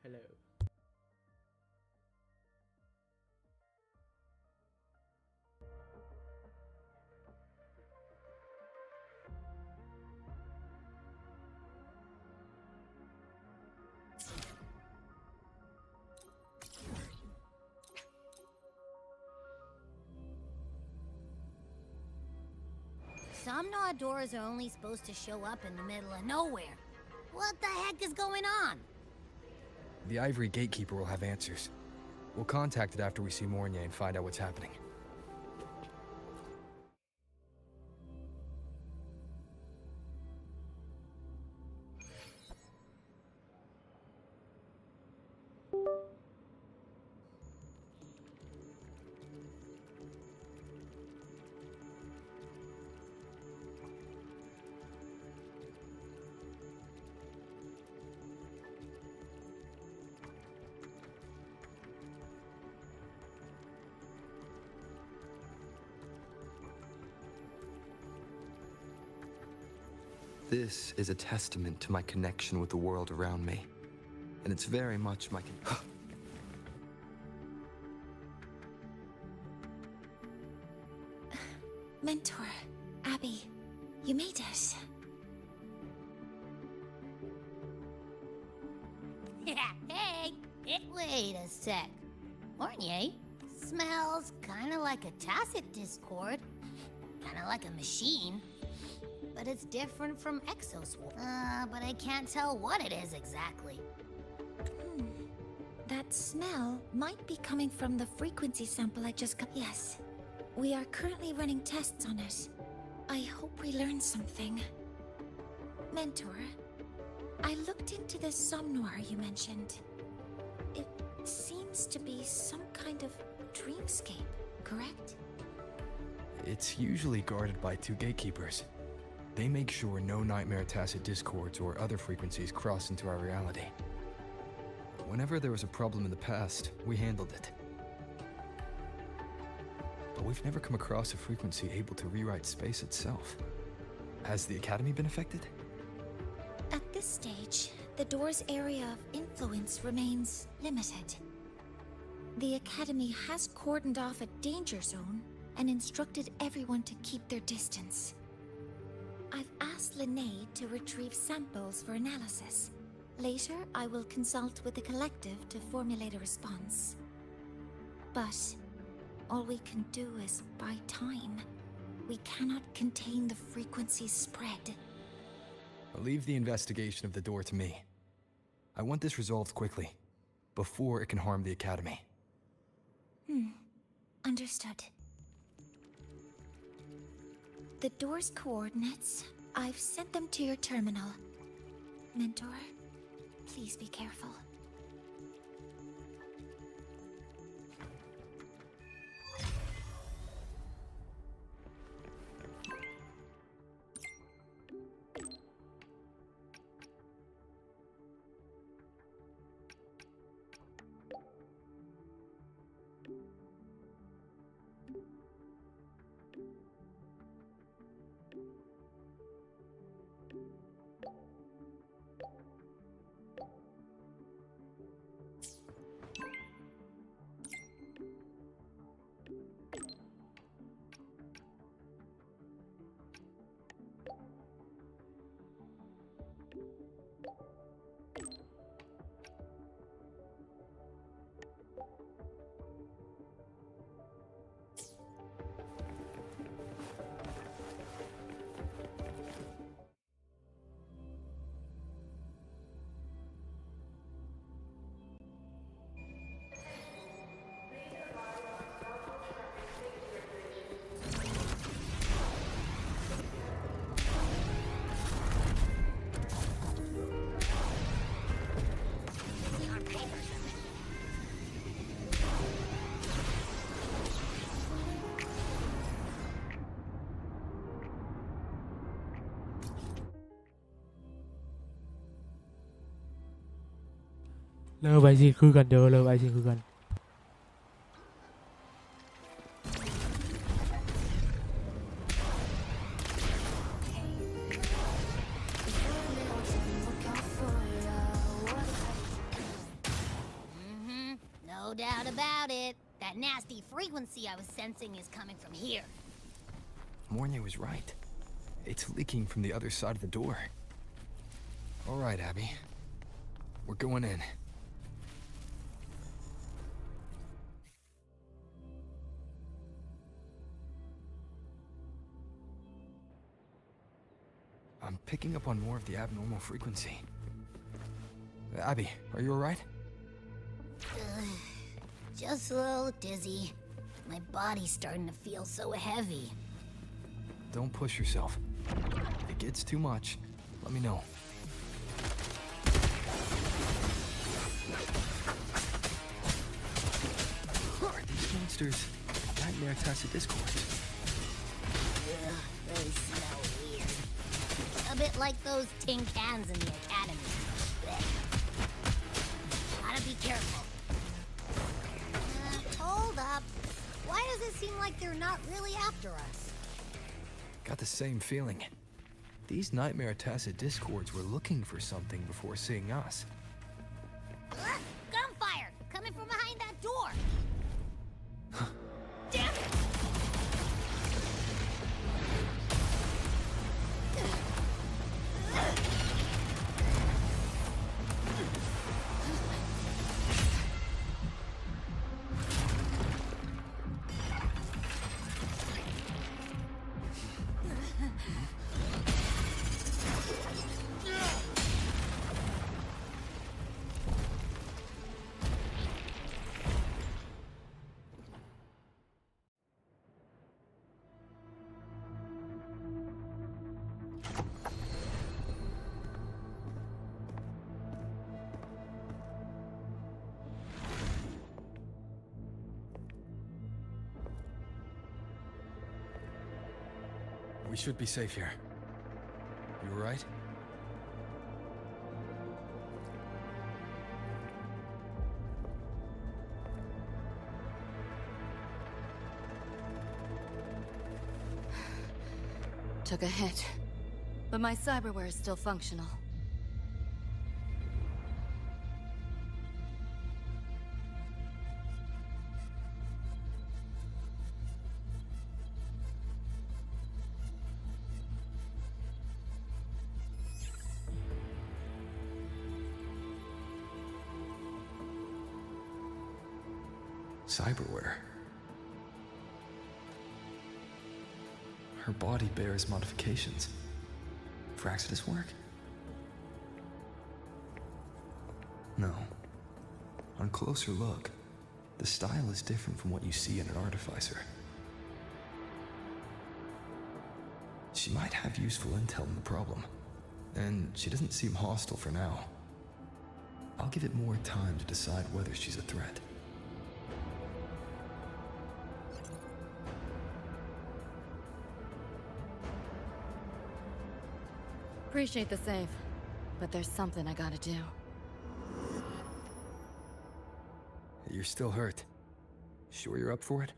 Hello. Some doors are only supposed to show up in the middle of nowhere. What the heck is going on? The Ivory Gatekeeper will have answers. We'll contact it after we see Mornier and find out what's happening. This is a testament to my connection with the world around me. And it's very much my Mentor, Abby, you made it. Hey, wait a sec. Mornier smells kind of like a tacit discord. Kind of like a machine. But it's different from Exoswarm. But I can't tell what it is exactly. That smell might be coming from the frequency sample I just got. Yes. We are currently running tests on it. I hope we learn something. Mentor, I looked into the somnoir you mentioned. It seems to be some kind of dreamscape, correct? It's usually guarded by two gatekeepers. They make sure no nightmare tacit discords or other frequencies cross into our reality. Whenever there was a problem in the past, we handled it. But we've never come across a frequency able to rewrite space itself. Has the Academy been affected? At this stage, the door's area of influence remains limited. The Academy has cordoned off a danger zone and instructed everyone to keep their distance. I've asked Linnae to retrieve samples for analysis. Later, I will consult with the collective to formulate a response. But all we can do is buy time. We cannot contain the frequency's spread. I'll leave the investigation of the door to me. I want this resolved quickly, before it can harm the Academy. Understood. The door's coordinates, I've sent them to your terminal. Mentor, please be careful. Lơ bài gì cứ gần đờ lơ bài gì cứ gần. doubt about it. That nasty frequency I was sensing is coming from here. Mornay was right. It's leaking from the other side of the door. All right, Abby. We're going in. I'm picking up on more of the abnormal frequency. Abby, are you all right? Just a little dizzy. My body's starting to feel so heavy. Don't push yourself. If it gets too much, let me know. Are these monsters nightmare tacit discords? Ugh, they smell weird. A bit like those tin cans in the academy. Blech. Gotta be careful. Hold up. Why does it seem like they're not really after us? Got the same feeling. These nightmare tacit discords were looking for something before seeing us. Ugh, gunfire! Coming from behind that door! Damn it! We should be safe here. You all right? Took a hit, but my cyberware is still functional. Cyberware. Her body bears modifications. For Exodus work? No. On closer look, the style is different from what you see in an artificer. She might have useful intel on the problem, and she doesn't seem hostile for now. I'll give it more time to decide whether she's a threat. Appreciate the save, but there's something I gotta do. You're still hurt. Sure you're up for it?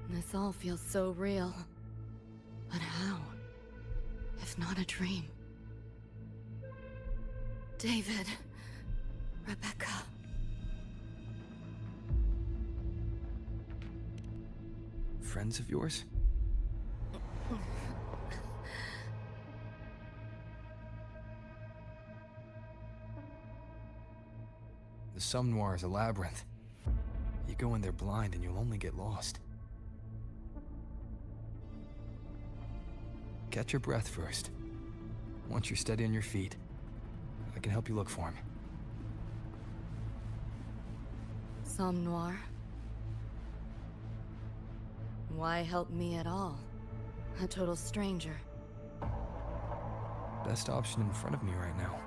This all feels so real. But how? If not a dream. David. Rebecca. Friends of yours? The Somme Noir is a labyrinth. You go in there blind and you'll only get lost. Catch your breath first. Once you're steady on your feet, I can help you look for him. Somme Noir? Why help me at all? A total stranger. Best option in front of me right now.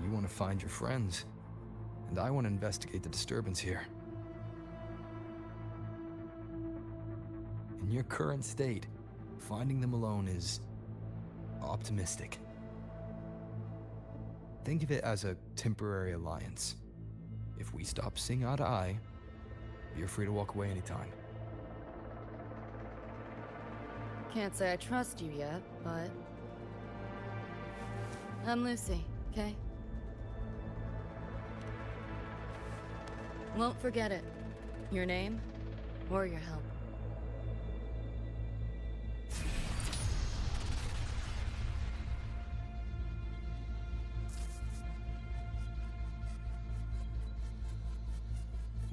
You want to find your friends, and I want to investigate the disturbance here. In your current state, finding them alone is optimistic. Think of it as a temporary alliance. If we stop seeing eye to eye, you're free to walk away anytime. Can't say I trust you yet, but... I'm Lucy, okay? Won't forget it. Your name, or your help.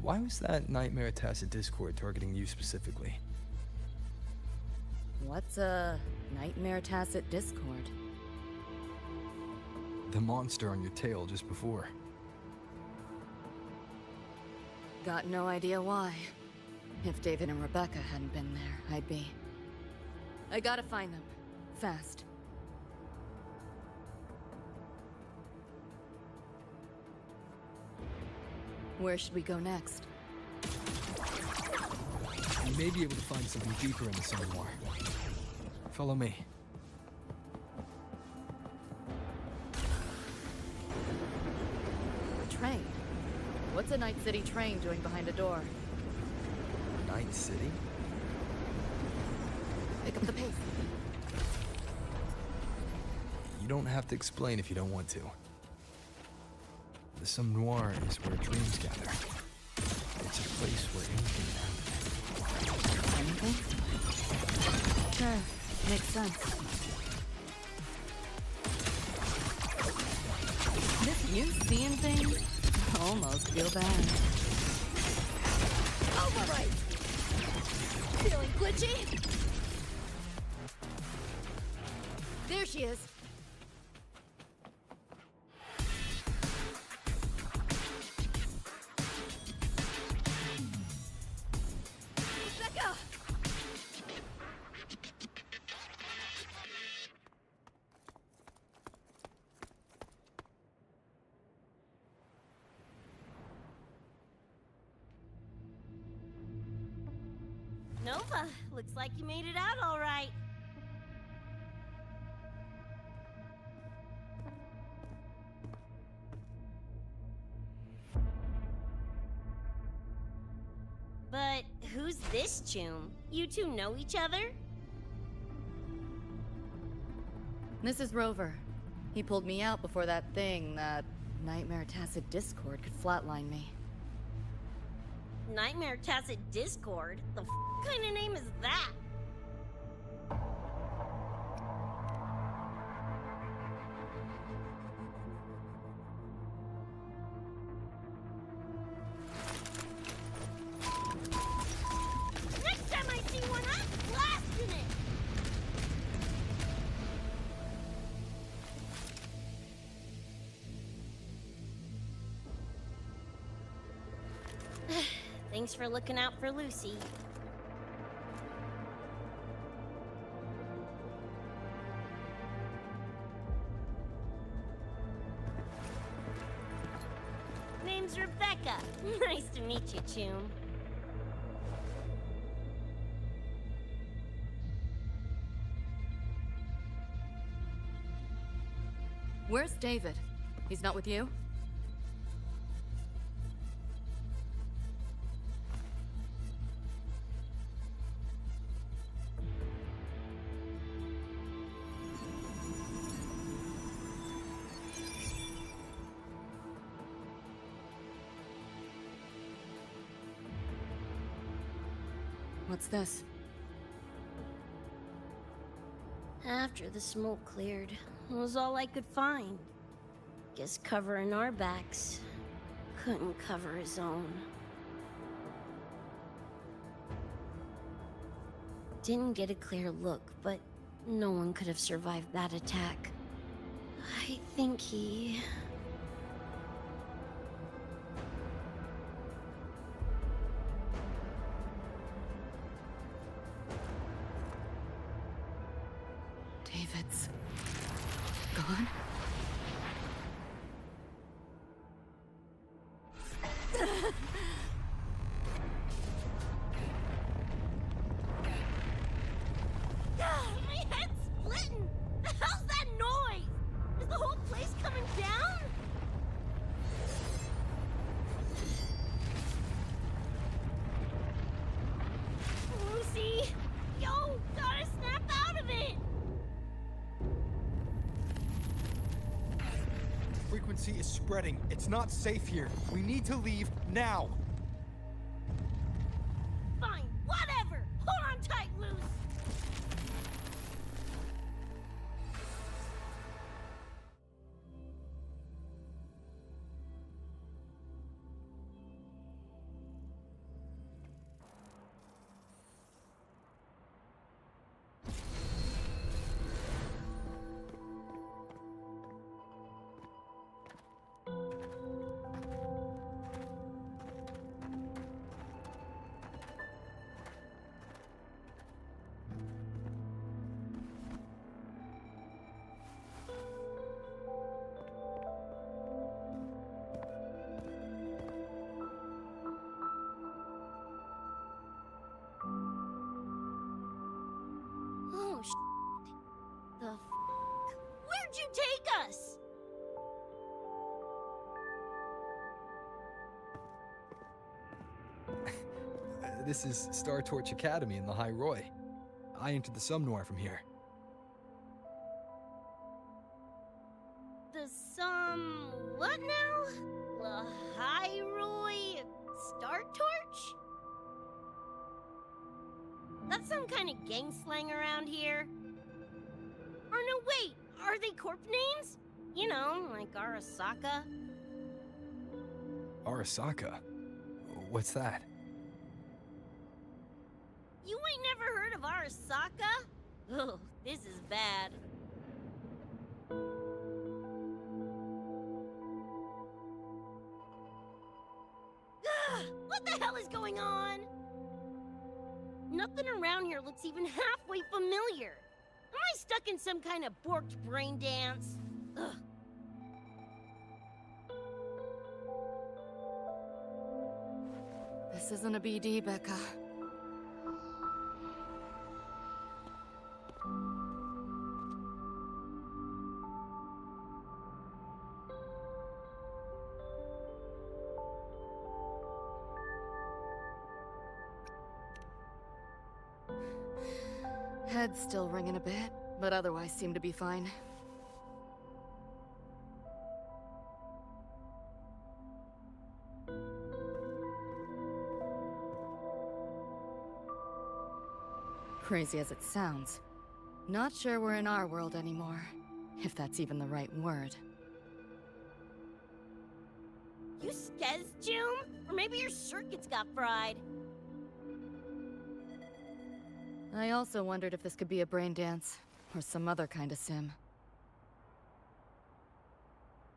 Why was that Nightmare Tacit Discord targeting you specifically? What's a Nightmare Tacit Discord? The monster on your tail just before. Got no idea why. If David and Rebecca hadn't been there, I'd be... I gotta find them. Fast. Where should we go next? You may be able to find something deeper in the Noir. Follow me. A train? What's a Night City train doing behind a door? Night City? Pick up the pace. You don't have to explain if you don't want to. The Noir is where dreams gather. It's a place where anything can happen. Anything? Sure, makes sense. This you seeing things? I almost feel bad. Overwrite! Feeling glitchy? There she is. Becca! Nova, looks like you made it out all right. But who's this Choom? You two know each other? This is Rover. He pulled me out before that thing, that Nightmare Tacit Discord could flatline me. Nightmare Tacit Discord? The kind of name is that? Next time I see one, I'm blasting it! Thanks for looking out for Lucy. Name's Rebecca. Nice to meet you, Choom. Where's David? He's not with you? What's this? After the smoke cleared, it was all I could find. Guess covering our backs couldn't cover his own. Didn't get a clear look, but no one could have survived that attack. I think he... David's gone? My head's splitting! The hell's that noise? Is the whole place coming down? Lucy! Yo, gotta snap frequency is spreading. It's not safe here. We need to leave now. Fine, whatever! Hold on tight, Luce! Oh, the f***? Where'd you take us? This is Star Torch Academy in the High Roy. I entered the Somnoir from here. The what now? The Hyrule Star Torch? That's some kind of gang slang around here. Or no, wait, are they corp names? You know, like Arasaka. Arasaka? What's that? You ain't never heard of Arasaka? Oh, this is bad. What the hell is going on? Nothing around here looks even halfway familiar. Am I stuck in some kind of borked brain dance? Ugh. This isn't a BD, Becca. Head's still ringing a bit, but otherwise seem to be fine. Crazy as it sounds, not sure we're in our world anymore, if that's even the right word. You skez, June? Or maybe your circuits got fried. I also wondered if this could be a brain dance, or some other kind of sim.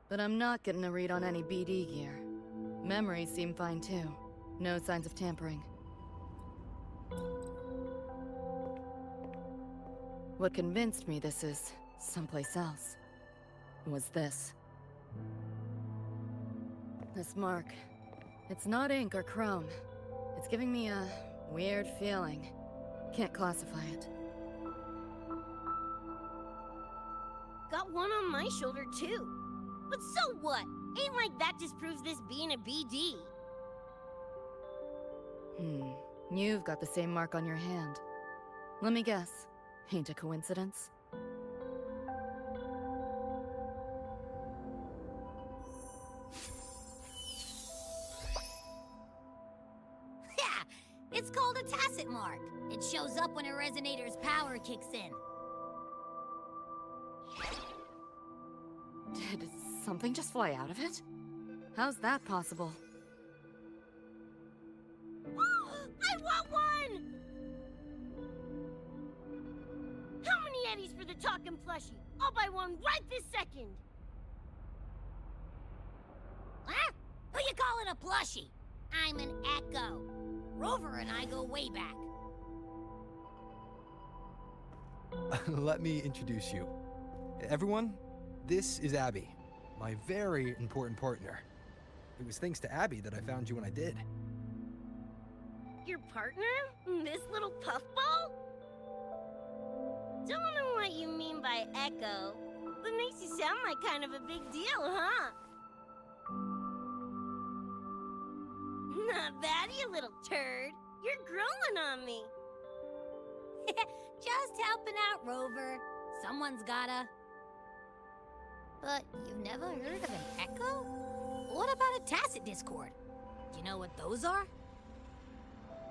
But I'm not getting a read on any BD gear. Memories seem fine too. No signs of tampering. What convinced me this is someplace else was this. This mark. It's not ink or chrome. It's giving me a weird feeling. Can't classify it. Got one on my shoulder too. But so what? Ain't like that disproves this being a BD. You've got the same mark on your hand. Let me guess. Ain't a coincidence? Yeah, it's called a tacit mark. It shows up when a resonator's power kicks in. Did something just fly out of it? How's that possible? I want one! How many eddies for the talking plushie? I'll buy one right this second! Huh? Who you calling a plushie? I'm an Echo. Rover and I go way back. Let me introduce you. Everyone, this is Abby, my very important partner. It was thanks to Abby that I found you when I did. Your partner? This little puffball? Don't know what you mean by Echo, but makes you sound like kind of a big deal, huh? Not bad, you little turd. You're growing on me. Just helping out, Rover. Someone's gotta. But you've never heard of an echo? What about a tacit discord? Do you know what those are?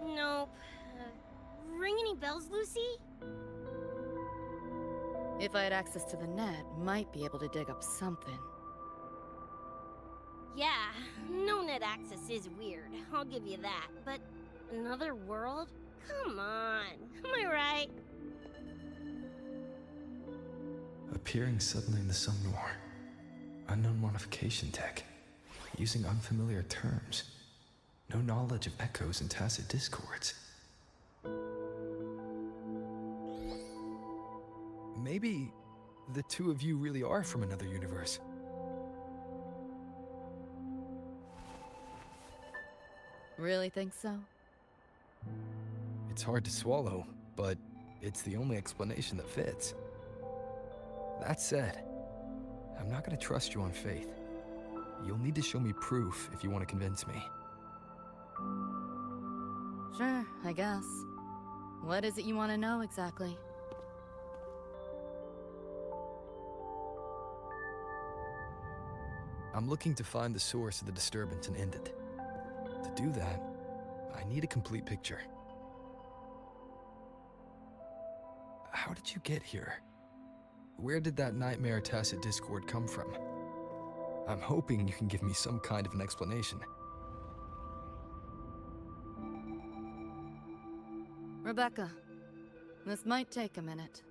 Nope. Ring any bells, Lucy? If I had access to the net, might be able to dig up something. Yeah, no net access is weird, I'll give you that. But another world? Come on, am I right? Appearing suddenly in the Sumnor. Unknown modification tech. Using unfamiliar terms. No knowledge of echoes and tacit discords. Maybe the two of you really are from another universe. Really think so? It's hard to swallow, but it's the only explanation that fits. That said, I'm not gonna trust you on faith. You'll need to show me proof if you want to convince me. Sure, I guess. What is it you want to know exactly? I'm looking to find the source of the disturbance and end it. To do that, I need a complete picture. How did you get here? Where did that nightmare tacit discord come from? I'm hoping you can give me some kind of an explanation. Rebecca, this might take a minute.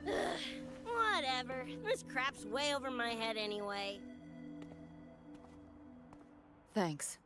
Ugh, whatever. This crap's way over my head anyway. Thanks.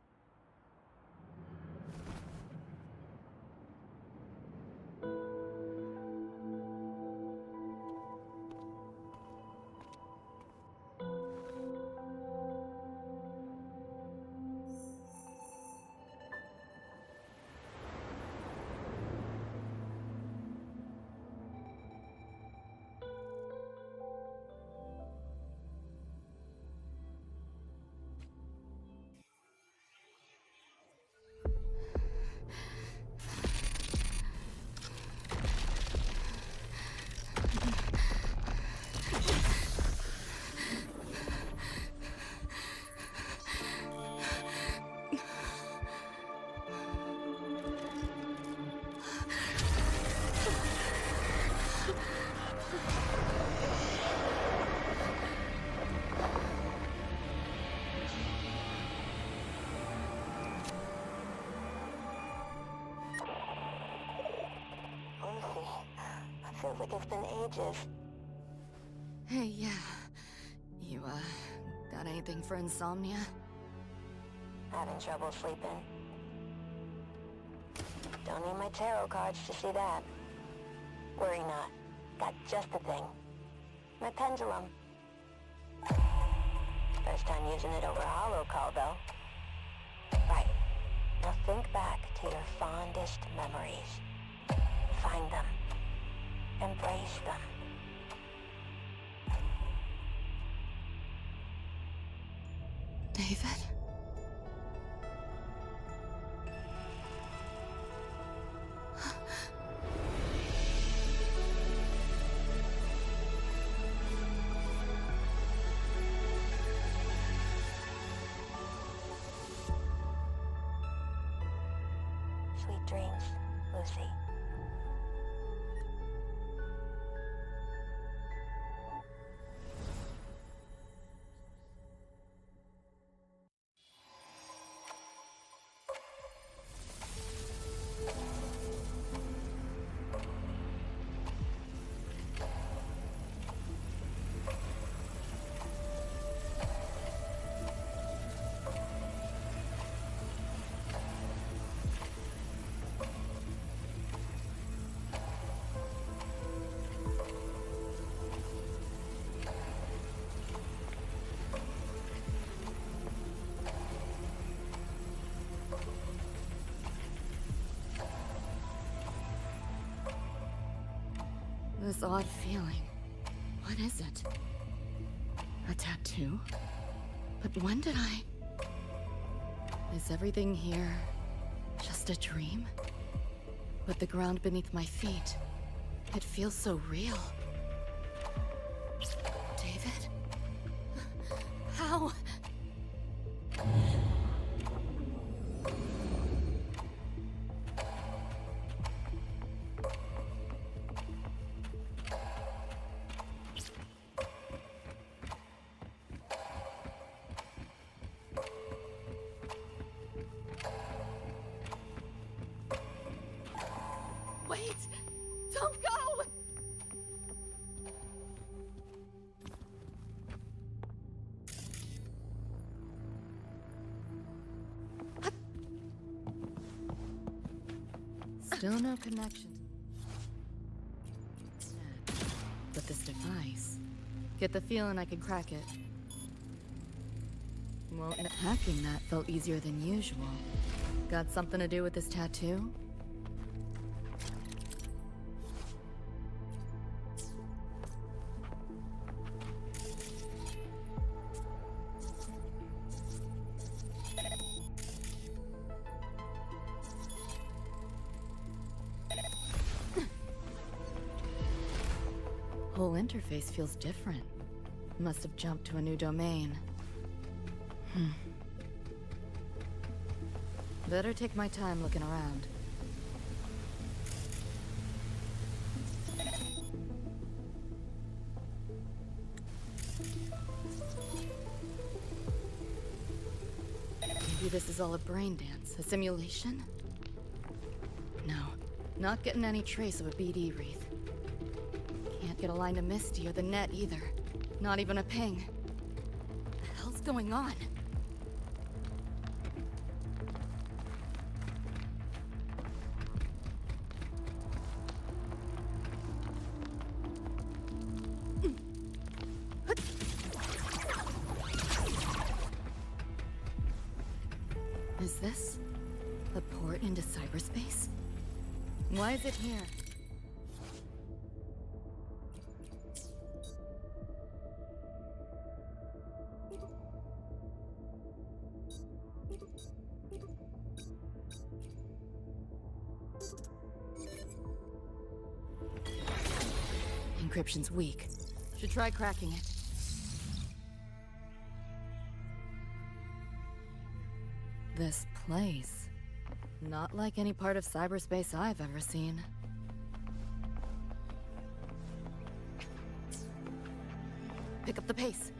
Feels like it's been ages. Hey, yeah. You, got anything for insomnia? Having trouble sleeping. Don't need my tarot cards to see that. Worry not. Got just the thing. My pendulum. First time using it over hollow call, though. Right. Now think back to your fondest memories. Find them. Embrace them. David? Sweet dreams, Lucy. This odd feeling. What is it? A tattoo? But when did I... Is everything here just a dream? But the ground beneath my feet, it feels so real. David? Still no connection. But this device, get the feeling I could crack it. Well, hacking that felt easier than usual. Got something to do with this tattoo? Whole interface feels different. Must have jumped to a new domain. Better take my time looking around. Maybe this is all a brain dance, a simulation? No, not getting any trace of a BD wreath. Can't get a line to Misty or the net either. Not even a ping. What the hell's going on? Is this a port into cyberspace? Why is it here? Encryption's weak. Should try cracking it. This place. Not like any part of cyberspace I've ever seen. Pick up the pace.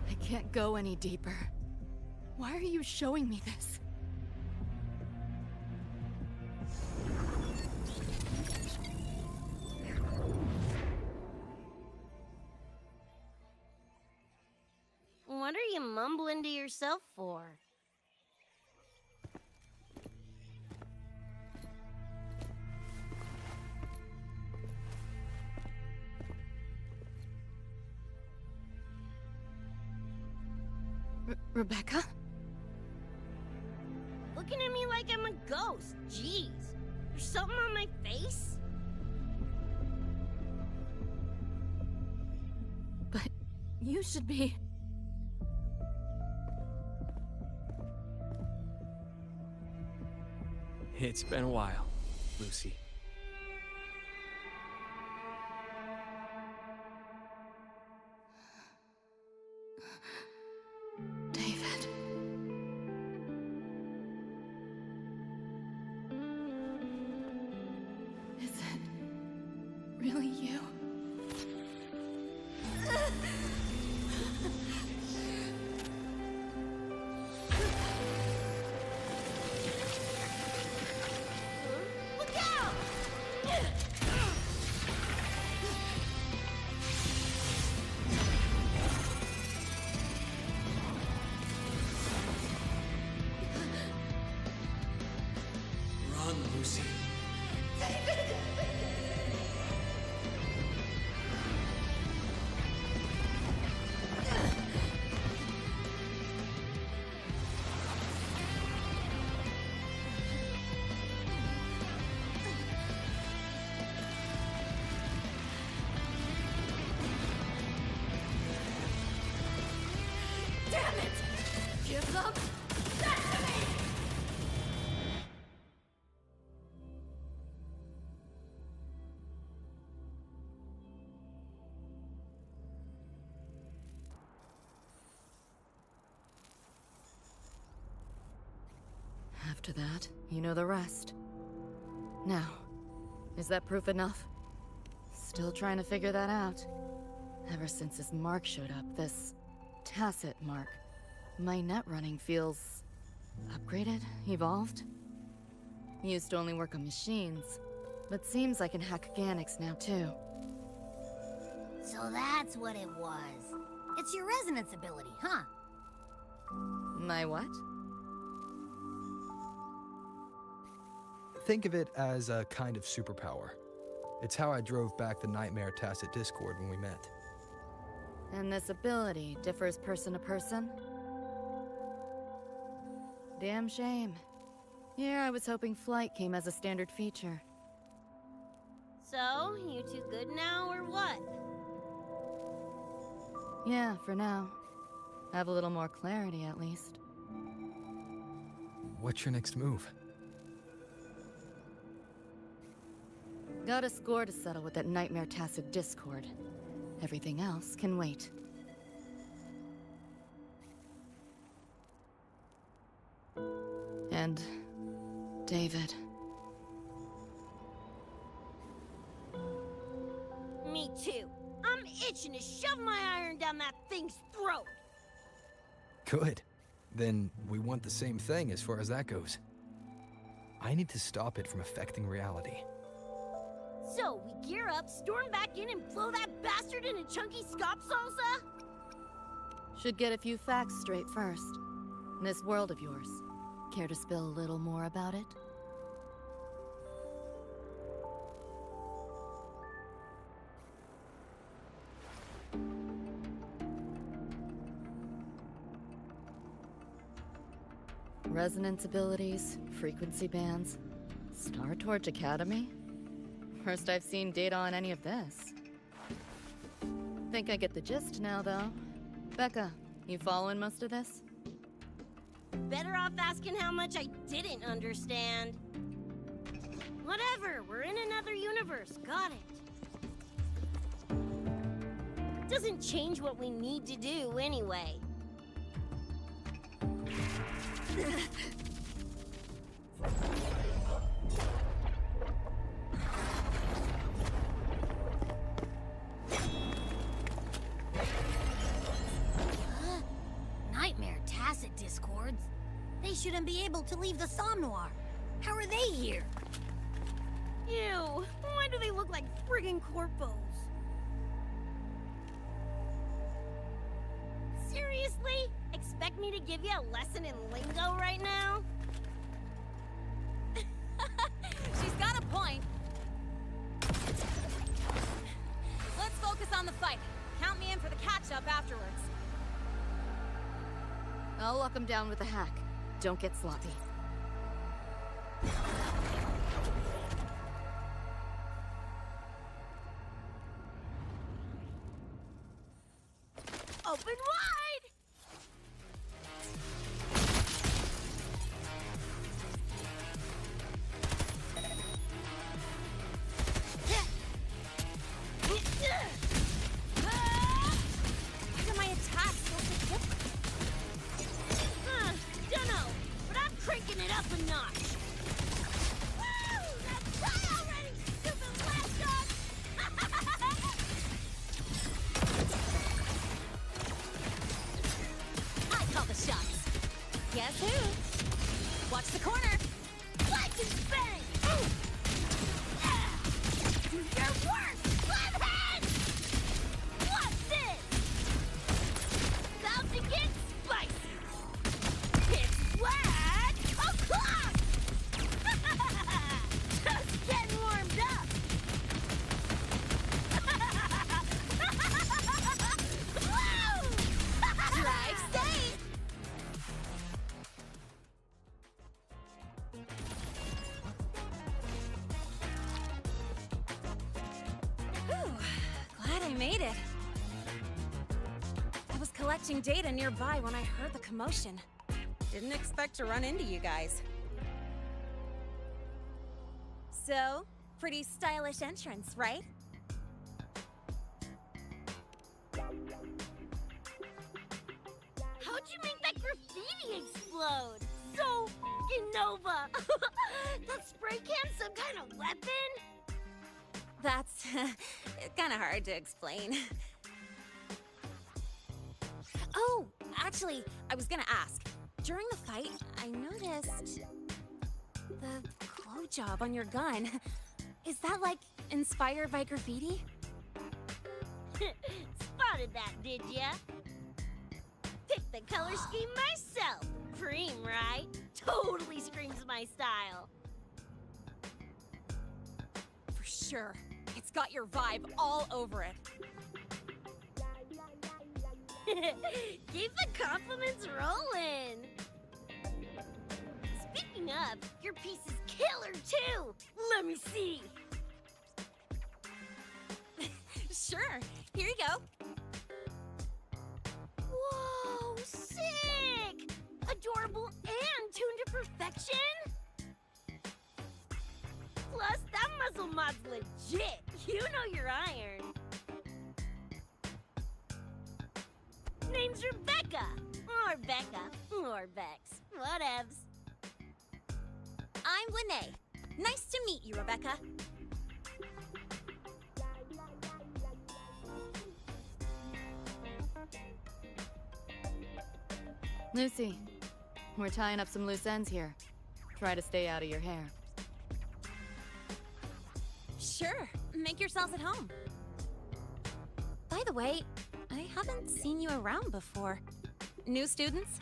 I can't go any deeper. Why are you showing me this? What are you mumbling to yourself for? Rebecca? Looking at me like I'm a ghost. Jeez. There's something on my face? But you should be... It's been a while, Lucy. David. Is it really you? Look out! Run, Lucy. Damn it! Give them that to me! After that, you know the rest. Now, is that proof enough? Still trying to figure that out. Ever since this mark showed up, this tacit mark, my net running feels upgraded, evolved. Used to only work on machines, but seems I can hack organics now too. So that's what it was. It's your resonance ability, huh? My what? Think of it as a kind of superpower. It's how I drove back the Nightmare Tacit Discord when we met. And this ability differs person to person? Damn shame. Here I was hoping flight came as a standard feature. So, you two good now, or what? Yeah, for now. Have a little more clarity, at least. What's your next move? Got a score to settle with that Nightmare Tacit Discord. Everything else can wait. And David. Me too. I'm itching to shove my iron down that thing's throat. Good. Then we want the same thing as far as that goes. I need to stop it from affecting reality. So, we gear up, storm back in, and blow that bastard in a chunky scop salsa? Should get a few facts straight first. This world of yours. Care to spill a little more about it? Resonance abilities, frequency bands, Star Torch Academy? First I've seen data on any of this. Think I get the gist now, though. Becca, you following most of this? Better off asking how much I didn't understand. Whatever, we're in another universe, got it. Doesn't change what we need to do anyway. Nightmare Tacit Discords? They shouldn't be able to leave the Somnoir. How are they here? Ew, why do they look like friggin' corpos? Seriously? Expect me to give you a lesson in lingo right now? She's got a point. Let's focus on the fight. Count me in for the catch-up afterwards. I'll lock him down with a hack. Don't get sloppy. Open wide! Why do my attacks feel so different? Dunno, but I'm cranking it up a notch. Woo! Now die already, stupid lapdog! I call the shots. Guess who? Watch the corner. Like and bang! Ooh! Yeah! Do your work, flathead! What's this? About to get spicy! It's flat o'clock! Just getting warmed up! Woo! Drive safe. Whew, glad I made it. I was collecting data nearby when I heard the commotion. Didn't expect to run into you guys. So, pretty stylish entrance, right? How'd you make that graffiti explode? so Nova. That spray can's some kind of weapon? That's kind of hard to explain. Oh, actually, I was gonna ask. During the fight, I noticed the glow job on your gun. Is that, like, inspired by graffiti? Spotted that, did ya? Picked the color scheme myself. Cream, right? Totally screams my style. For sure. It's got your vibe all over it. Keep the compliments rolling. Speaking of, your piece is killer too. Let me see. Sure. Here you go. Whoa, sick! Adorable and tuned to perfection? Plus, that muzzle mod's legit. You know your iron. Name's Rebecca. Or Becca. Or Bex. Whatevs. I'm Lene. Nice to meet you, Rebecca. Lucy, we're tying up some loose ends here. Try to stay out of your hair. Sure. Make yourselves at home. By the way, I haven't seen you around before. New students?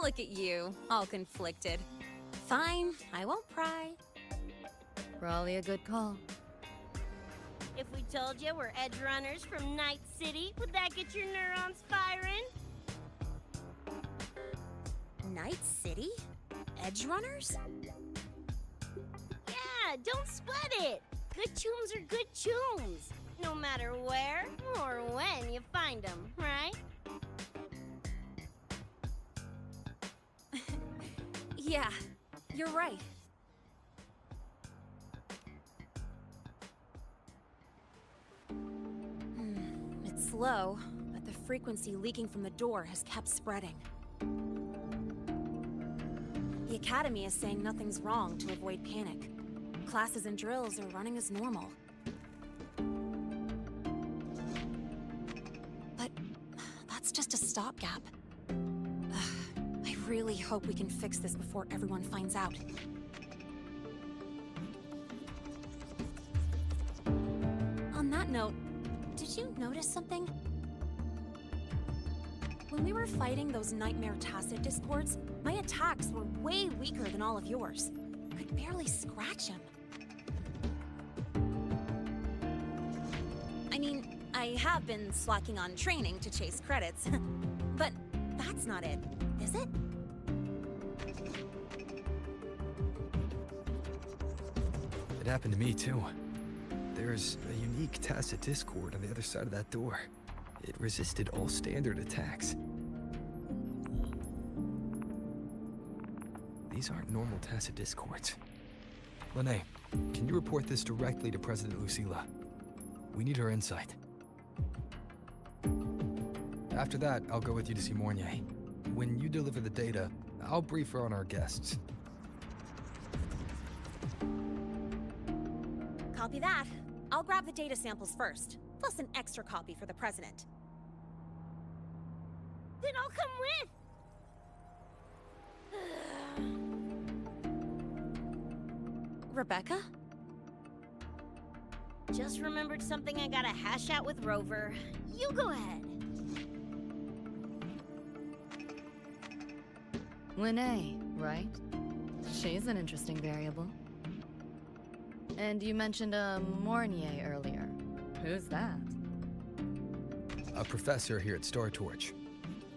Look at you, all conflicted. Fine, I won't pry. Probably a good call. If we told you we're edge runners from Night City, would that get your neurons firing? Night City? Edge runners? Yeah, don't sweat it. Good tunes are good tunes. No matter where or when you find them, right? Yeah, you're right. It's slow, but the frequency leaking from the door has kept spreading. The Academy is saying nothing's wrong to avoid panic. Classes and drills are running as normal. But that's just a stopgap. I really hope we can fix this before everyone finds out. On that note, did you notice something? When we were fighting those nightmare tacit discords, my attacks were way weaker than all of yours. Could barely scratch him. I mean, I have been slacking on training to chase credits, but that's not it, is it? It happened to me too. There's a unique tacit discord on the other side of that door. It resisted all standard attacks. These aren't normal tacit discords. Lene, can you report this directly to President Lucilla? We need her insight. After that, I'll go with you to see Mornier. When you deliver the data, I'll brief her on our guests. Copy that. I'll grab the data samples first, plus an extra copy for the president. Then I'll come with. Rebecca? Just remembered something I gotta hash out with Rover. You go ahead. Lene, right? She's an interesting variable. And you mentioned Mornier earlier. Who's that? A professor here at Star Torch.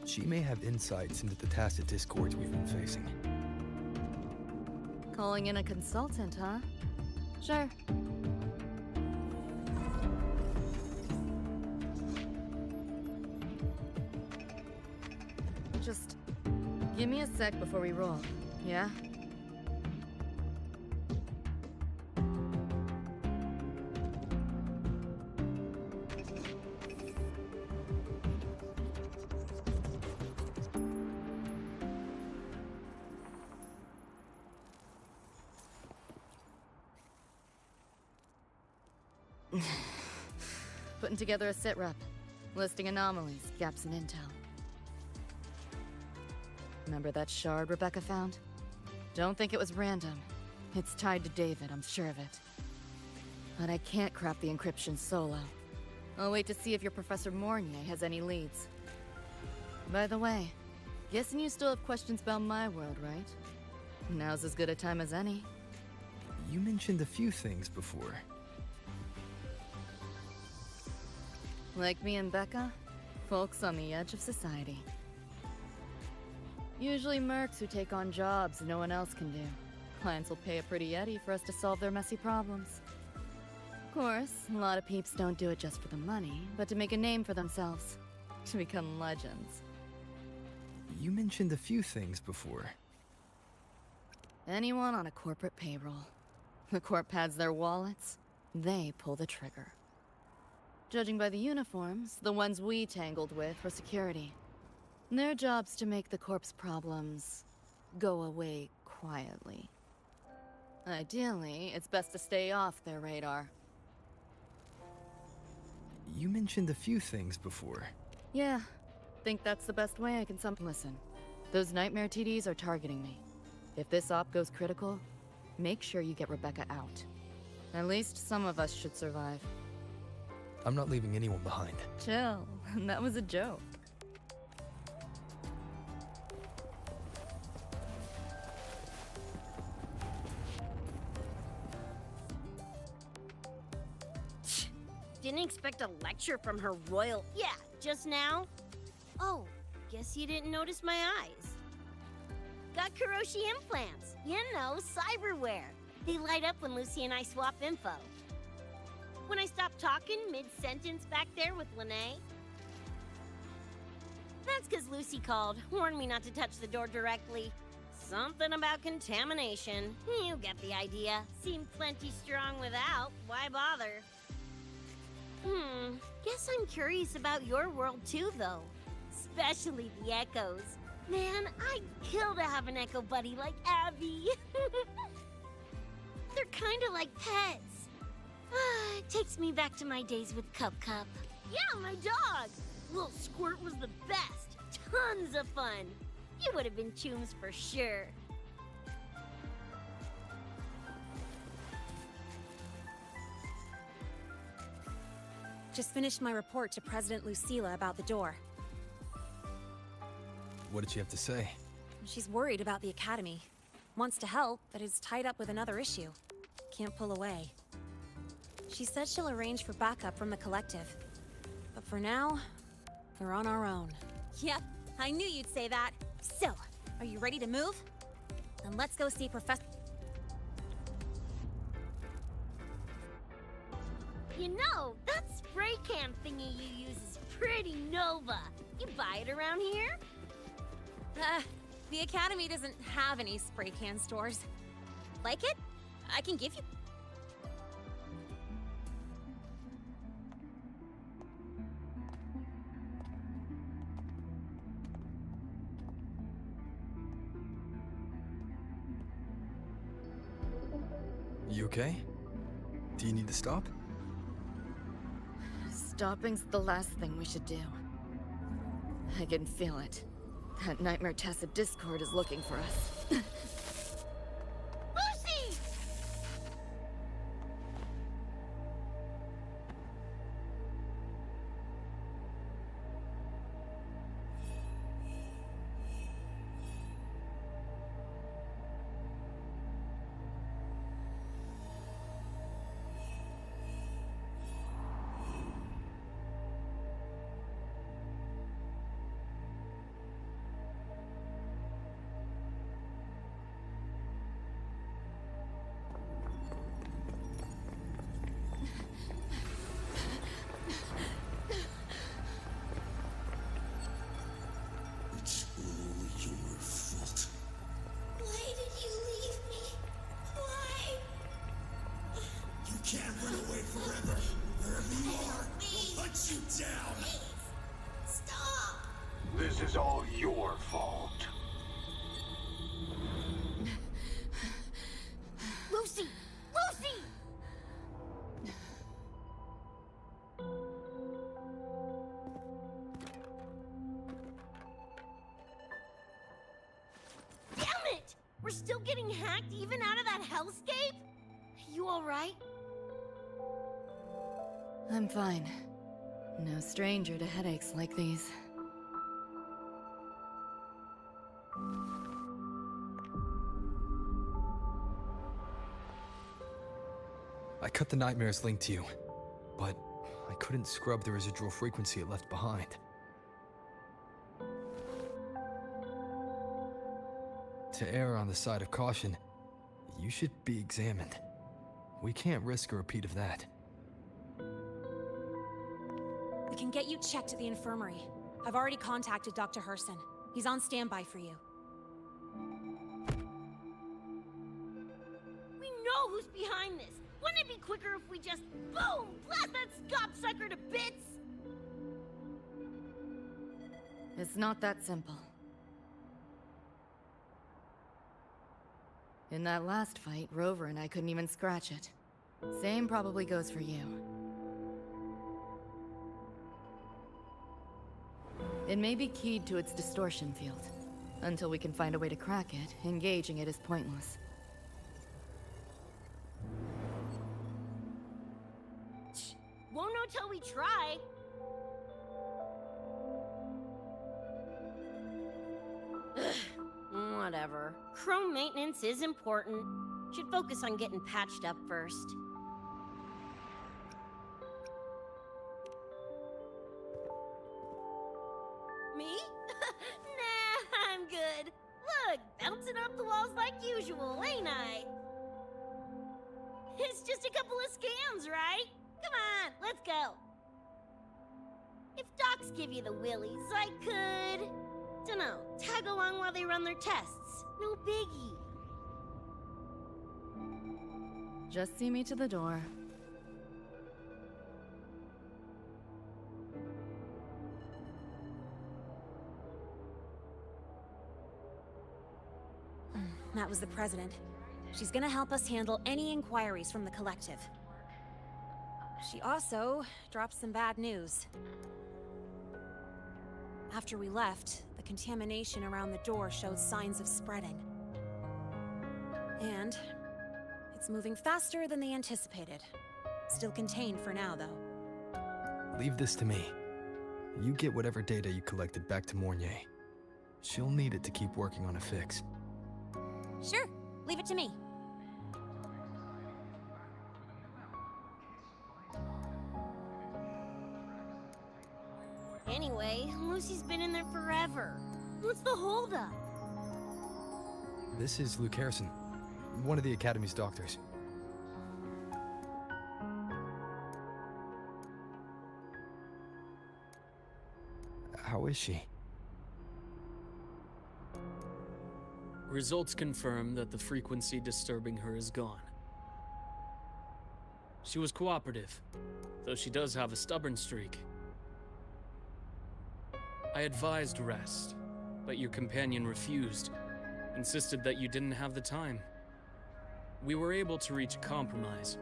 She may have insights into the tacit discords we've been facing. Calling in a consultant, huh? Sure. Just give me a sec before we roll, yeah? Putting together a sit rep, listing anomalies, gaps in intel. Remember that shard Rebecca found? Don't think it was random. It's tied to David, I'm sure of it. But I can't craft the encryption solo. I'll wait to see if your Professor Mornier has any leads. By the way, guessing you still have questions about my world, right? Now's as good a time as any. You mentioned a few things before. Like me and Becca, folks on the edge of society. Usually mercs who take on jobs no one else can do. Clients will pay a pretty eddy for us to solve their messy problems. Of course, a lot of peeps don't do it just for the money, but to make a name for themselves. To become legends. You mentioned a few things before. Anyone on a corporate payroll. The corp pads their wallets, they pull the trigger. Judging by the uniforms, the ones we tangled with for security. Their job's to make the corp's problems go away quietly. Ideally, it's best to stay off their radar. You mentioned a few things before. Yeah, think that's the best way I can Listen, those nightmare TDs are targeting me. If this op goes critical, make sure you get Rebecca out. At least some of us should survive. I'm not leaving anyone behind. Chill, that was a joke. Didn't expect a lecture from her royal... Yeah, just now? Oh, guess you didn't notice my eyes. Got Kuroshi implants. You know, cyberware. They light up when Lucy and I swap info. When I stopped talking mid-sentence back there with Lene. That's because Lucy called, warned me not to touch the door directly. Something about contamination. You get the idea. Seemed plenty strong without. Why bother? Guess I'm curious about your world too, though. Especially the Echoes. Man, I'd kill to have an Echo buddy like Abby. They're kinda like pets. It takes me back to my days with Cup Cup. Yeah, my dog! Little Squirt was the best. Tons of fun. You would have been chooms for sure. Just finished my report to President Lucilla about the door. What did she have to say? She's worried about the Academy. Wants to help, but is tied up with another issue. Can't pull away. She said she'll arrange for backup from the Collective. But for now, we're on our own. Yep, I knew you'd say that. So, are you ready to move? Then let's go see Professor... You know, that spray can thingy you use is pretty Nova. You buy it around here? The Academy doesn't have any spray can stores. Like it? I can give you... You okay? Do you need to stop? Stopping's the last thing we should do. I can feel it. That Nightmare Tacit Discord is looking for us. Lucy! was all your fault. Lucy! Lucy! Damn it! We're still getting hacked even out of that hellscape? You alright? I'm fine. No stranger to headaches like these. I cut the nightmares linked to you, but I couldn't scrub the residual frequency it left behind. To err on the side of caution, you should be examined. We can't risk a repeat of that. We can get you checked at the infirmary. I've already contacted Dr. Herson. He's on standby for you. We know who's behind this! Wouldn't it be quicker if we just, boom, blast that scop-sucker to bits? It's not that simple. In that last fight, Rover and I couldn't even scratch it. Same probably goes for you. It may be keyed to its distortion field. Until we can find a way to crack it, engaging it is pointless. Won't know till we try. Whatever. Chrome maintenance is important. Should focus on getting patched up first. Me? Nah, I'm good. Look, bouncing off the walls like usual, ain't I? It's just a couple of scans, right? Come on, let's go. If docs give you the willies, I could... dunno, tag along while they run their tests. No biggie. Just see me to the door. That was the president. She's gonna help us handle any inquiries from the collective. She also dropped some bad news. After we left, the contamination around the door showed signs of spreading. And it's moving faster than they anticipated. Still contained for now, though. Leave this to me. You get whatever data you collected back to Mornier. She'll need it to keep working on a fix. Sure, leave it to me. Anyway, Lucy's been in there forever. What's the holdup? This is Luke Harrison, one of the Academy's doctors. How is she? Results confirm that the frequency disturbing her is gone. She was cooperative, though she does have a stubborn streak. I advised rest, but your companion refused, insisted that you didn't have the time. We were able to reach a compromise.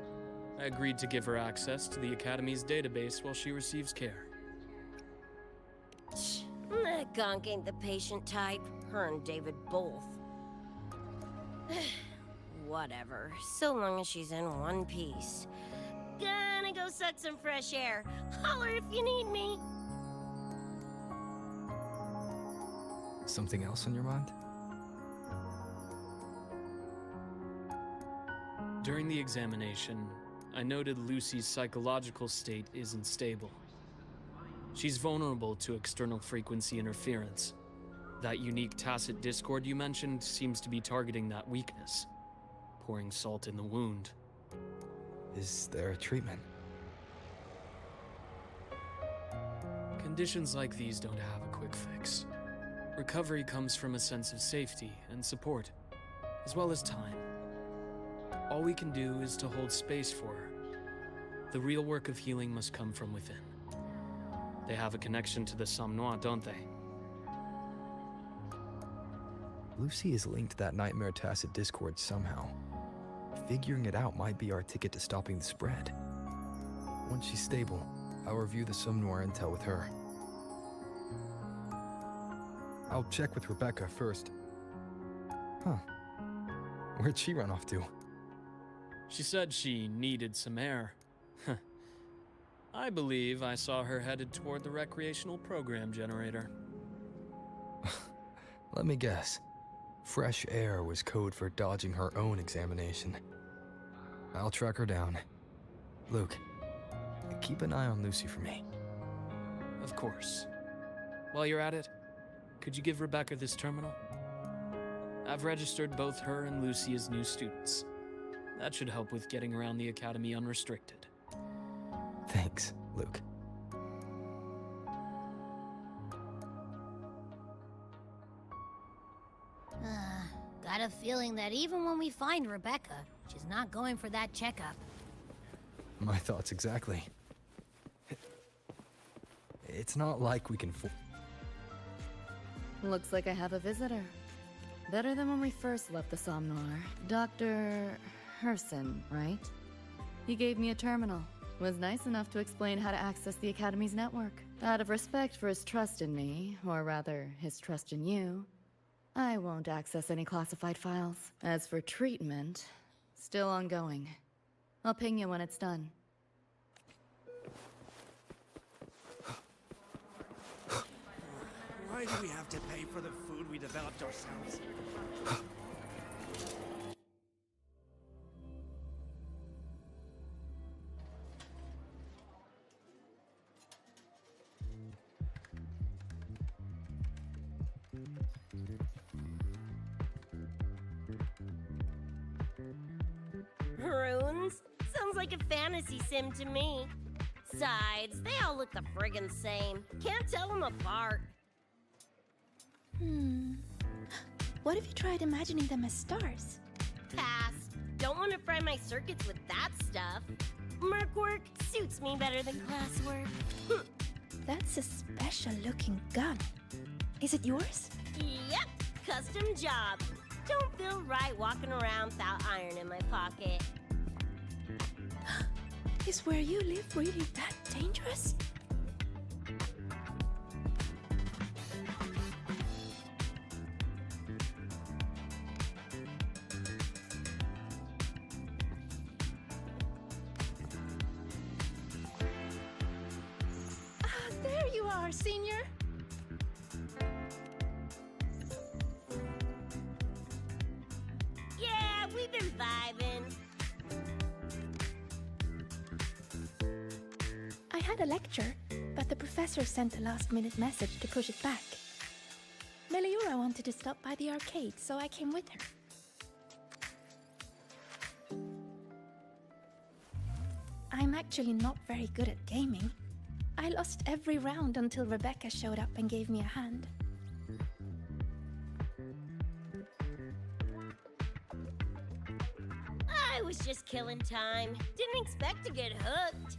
I agreed to give her access to the Academy's database while she receives care. That gonk ain't the patient type. Her and David both. Whatever, so long as she's in one piece. Gonna go suck some fresh air. Holler if you need me. Something else on your mind? During the examination, I noted Lucy's psychological state isn't stable. She's vulnerable to external frequency interference. That unique tacit discord you mentioned seems to be targeting that weakness, pouring salt in the wound. Is there a treatment? Conditions like these don't have a quick fix. Recovery comes from a sense of safety and support, as well as time. All we can do is to hold space for her. The real work of healing must come from within. They have a connection to the Somnois, don't they? Lucy is linked to that Nightmare Tacit Discord somehow. Figuring it out might be our ticket to stopping the spread. Once she's stable, I'll review the Somme Noir intel with her. I'll check with Rebecca first. Huh. Where'd she run off to? She said she needed some air. I believe I saw her headed toward the recreational program generator. Let me guess. Fresh air was code for dodging her own examination. I'll track her down. Luke, keep an eye on Lucy for me. Of course. While you're at it, could you give Rebecca this terminal? I've registered both her and Lucy as new students. That should help with getting around the academy unrestricted. Thanks, Luke. Got a feeling that even when we find Rebecca, she's not going for that checkup. My thoughts exactly. It's not like we can Looks like I have a visitor. Better than when we first left the Somme Noir. Dr. Herson, right? He gave me a terminal. Was nice enough to explain how to access the Academy's network. Out of respect for his trust in me, or rather, his trust in you, I won't access any classified files. As for treatment, still ongoing. I'll ping you when it's done. Why do we have to pay for the food we developed ourselves? Runes? Sounds like a fantasy sim to me. Besides, they all look the friggin' same. Can't tell them apart. What if you tried imagining them as stars? Pass. Don't want to fry my circuits with that stuff. Merc work suits me better than classwork. That's a special looking gun. Is it yours? Yep, custom job. Don't feel right walking around without iron in my pocket. Is where you live really that dangerous? There you are, Senior. Yeah, we've been vibing. I had a lecture, but the professor sent a last-minute message to push it back. Meliora wanted to stop by the arcade, so I came with her. I'm actually not very good at gaming. I lost every round until Rebecca showed up and gave me a hand. I was just killing time. Didn't expect to get hooked.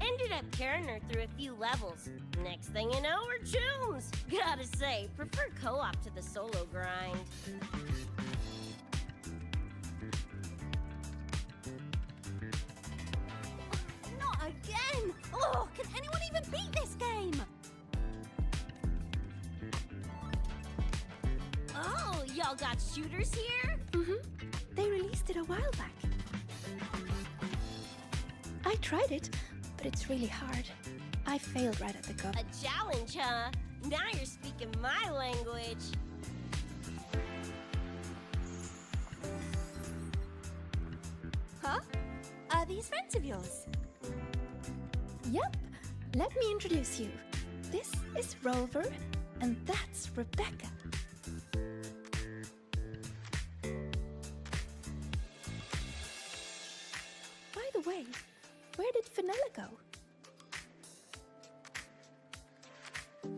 Ended up carrying her through a few levels. Next thing you know, we're chooms. Gotta say, prefer co-op to the solo grind. Not again! Oh, can anyone even beat this game? Oh, y'all got shooters here? They released it a while back. I tried it, but it's really hard. I failed right at the go. A challenge, huh? Now you're speaking my language. Huh? Are these friends of yours? Yep. Let me introduce you. This is Rover, and that's Rebecca. By the way, where did Fenella go?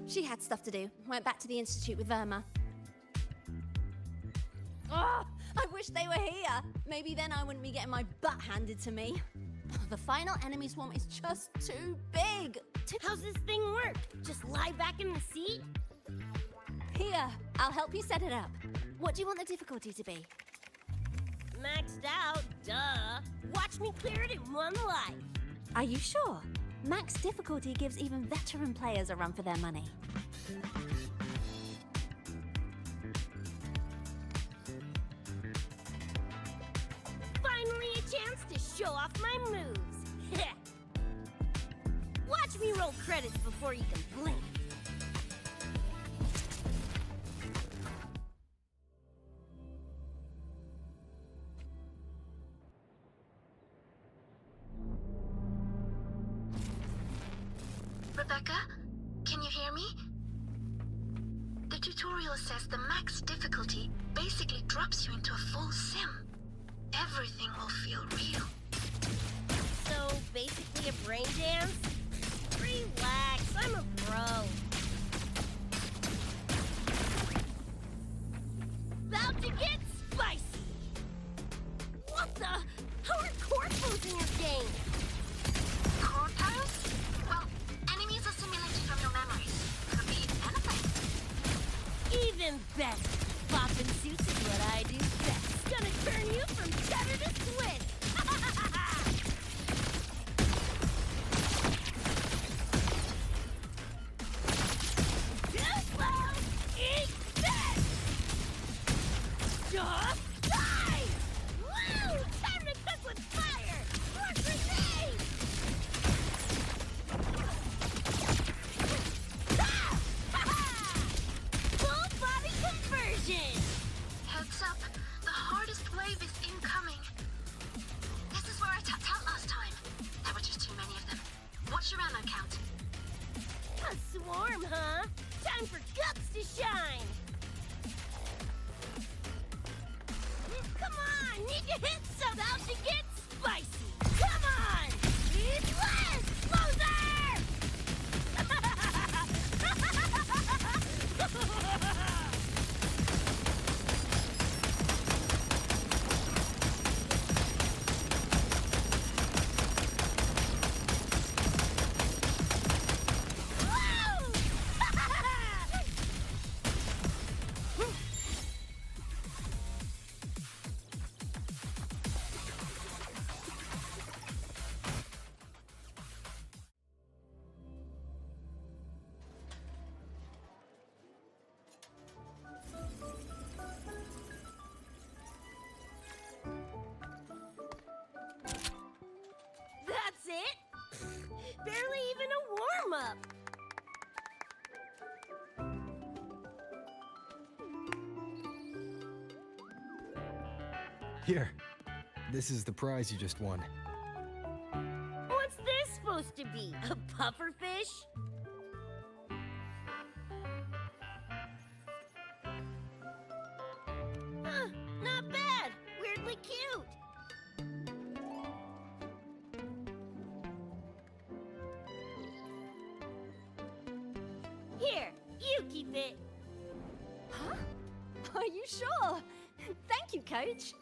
She had stuff to do. Went back to the Institute with Verma. Oh, I wish they were here. Maybe then I wouldn't be getting my butt handed to me. The final enemy swarm is just too big. How's this thing work? Just lie back in the seat? Here, I'll help you set it up. What do you want the difficulty to be? Maxed out, duh. Watch me clear it in one life. Are you sure? Max difficulty gives even veteran players a run for their money. Finally a chance to show off my moves. Watch me roll credits before you can blink. Rebecca, can you hear me? The tutorial says the max difficulty basically drops you into a full sim. Everything will feel real. So, basically a brain dance? Relax, I'm a pro. About to get spicy! What the? How are corpos in your game? Corpos? Well, enemies are simulated from your memories. Could be anything. Even better. Bopping suits is what I do best. Gonna turn you from cheddar to Swiss. Too slow. Eat this. Just die. Woo! Time to cook with fire. More grenades. Ah! Ha-ha! Full body conversion. Heads up, the hardest wave is incoming. This is where I tapped out last time. There were just too many of them. What's your ammo count? A swarm, huh? Time for guts to shine! Come on! Need to hit some! About to get spicy! Come on! Eat less! Loser! That's it? Barely even a warm-up. Here. This is the prize you just won. What's this supposed to be? A pufferfish? Huh, not bad. Weirdly cute. Here, you keep it. Huh? Are you sure? Thank you, Coach.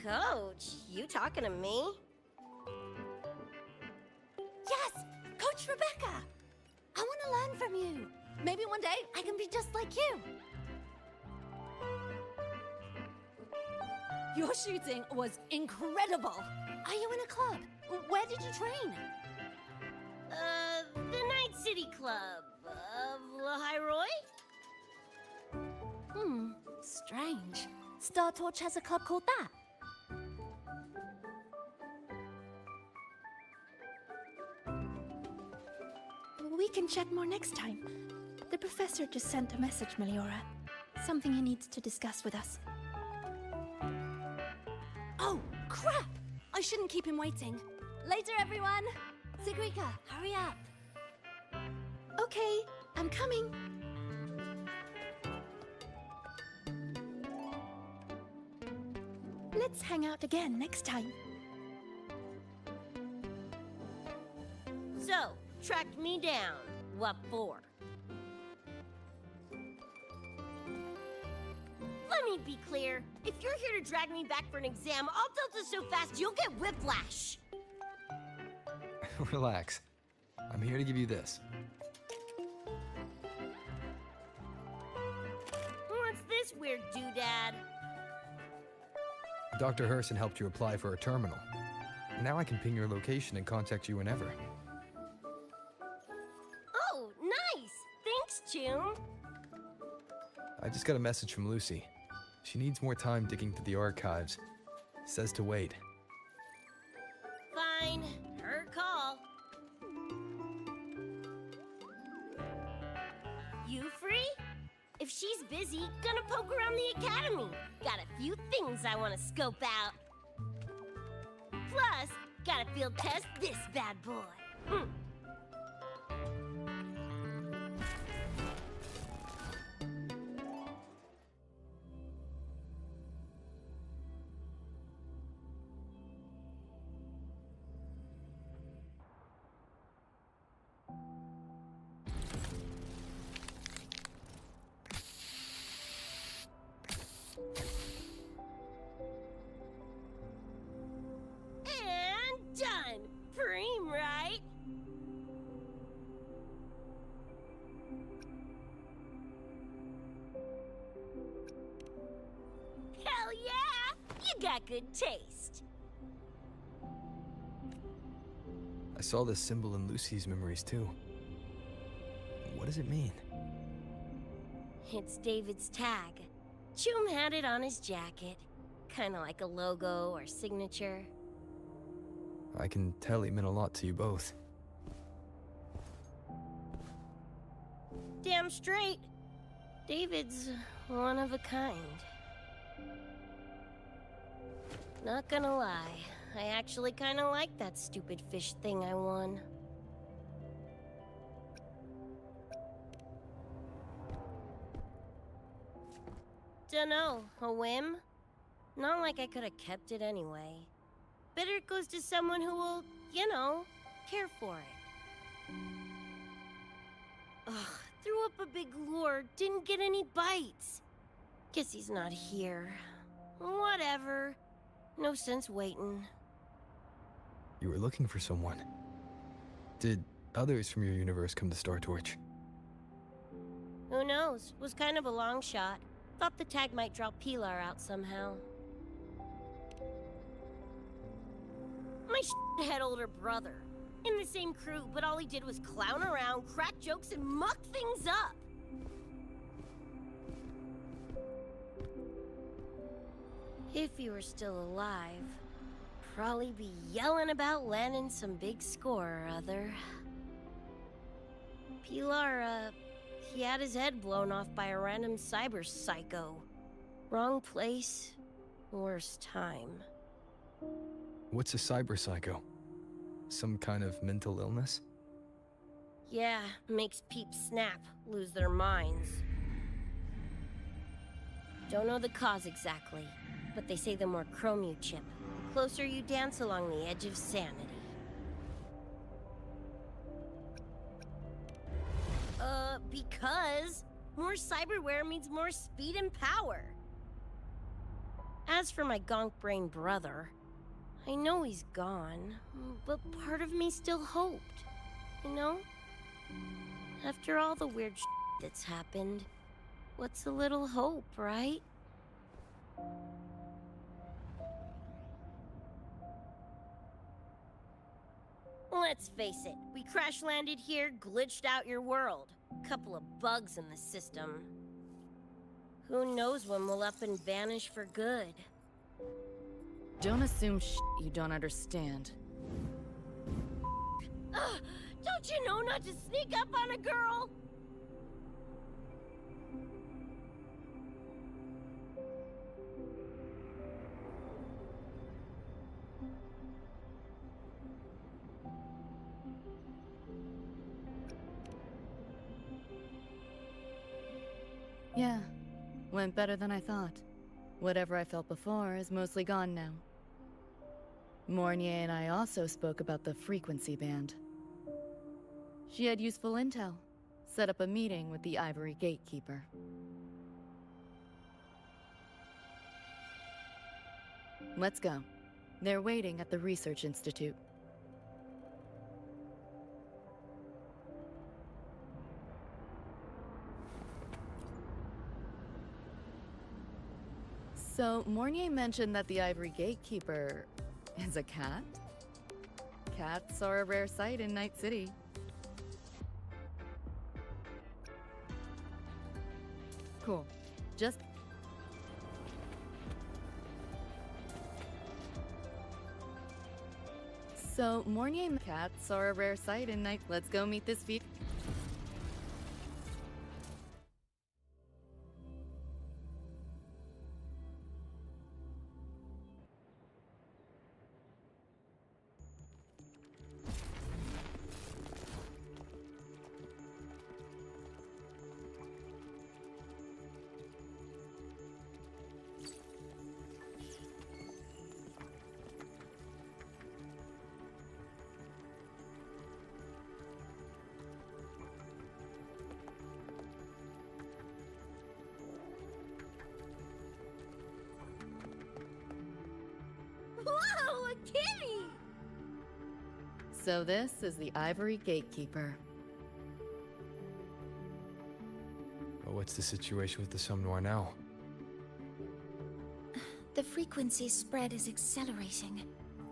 Coach, you talking to me? Yes, Coach Rebecca. I want to learn from you. Maybe one day I can be just like you. Your shooting was incredible. Are you in a club? Where did you train? The Night City Club of Lahiroy? Strange. Star Torch has a club called that. We can chat more next time. The professor just sent a message, Meliora. Something he needs to discuss with us. Oh, crap! I shouldn't keep him waiting. Later, everyone! Sigrika, hurry up. Okay, I'm coming. Let's hang out again next time. So, tracked me down. What for? Let me be clear. If you're here to drag me back for an exam, I'll delta so fast you'll get whiplash. Relax. I'm here to give you this. What's this weird doodad? Dr. Herson helped you apply for a terminal. Now I can ping your location and contact you whenever. Oh, nice! Thanks, Chum. I just got a message from Lucy. She needs more time digging through the archives. Says to wait. Fine. Her call. You free? If she's busy, gonna poke around the academy. Got a few things I want to scope out. Plus, gotta field test this bad boy. And done! Preem, right? Hell yeah! You got good taste. I saw this symbol in Lucy's memories too. What does it mean? It's David's tag. Chum had it on his jacket. Kinda like a logo or signature. I can tell he meant a lot to you both. Damn straight. David's one of a kind. Not gonna lie, I actually kinda like that stupid fish thing I won. Dunno, a whim? Not like I could have kept it anyway. Better it goes to someone who will, you know, care for it. Ugh, threw up a big lure, didn't get any bites. Guess he's not here. Whatever. No sense waiting. You were looking for someone. Did others from your universe come to Star Torch? Who knows? Was kind of a long shot. Thought the tag might draw Pilar out somehow. My head older brother. In the same crew, but all he did was clown around, crack jokes, and muck things up. If he were still alive, probably be yelling about landing some big score or other. Pilar, he had his head blown off by a random cyber psycho. Wrong place, worst time. What's a cyber psycho? Some kind of mental illness? Yeah, makes peeps snap, lose their minds. Don't know the cause exactly, but they say the more chrome you chip, the closer you dance along the edge of sanity. Because more cyberware means more speed and power. As for my gonk-brained brother, I know he's gone, but part of me still hoped, you know? After all the weird that's happened, what's a little hope, right? Let's face it, we crash-landed here, glitched out your world. Couple of bugs in the system. Who knows when we'll up and vanish for good? Don't assume you don't understand. Don't you know not to sneak up on a girl? Yeah, went better than I thought. Whatever I felt before is mostly gone now. Mornier and I also spoke about the frequency band. She had useful intel. Set up a meeting with the Ivory Gatekeeper. Let's go. They're waiting at the Research Institute. So, Mornier mentioned that the Ivory Gatekeeper is a cat? Cats are a rare sight in Night City. Cool. Just... So, Mornier cats are a rare sight in Night... Let's go meet this feat. Whoa, a kitty! So this is the Ivory Gatekeeper. But what's the situation with the Somme Noir now? The frequency spread is accelerating.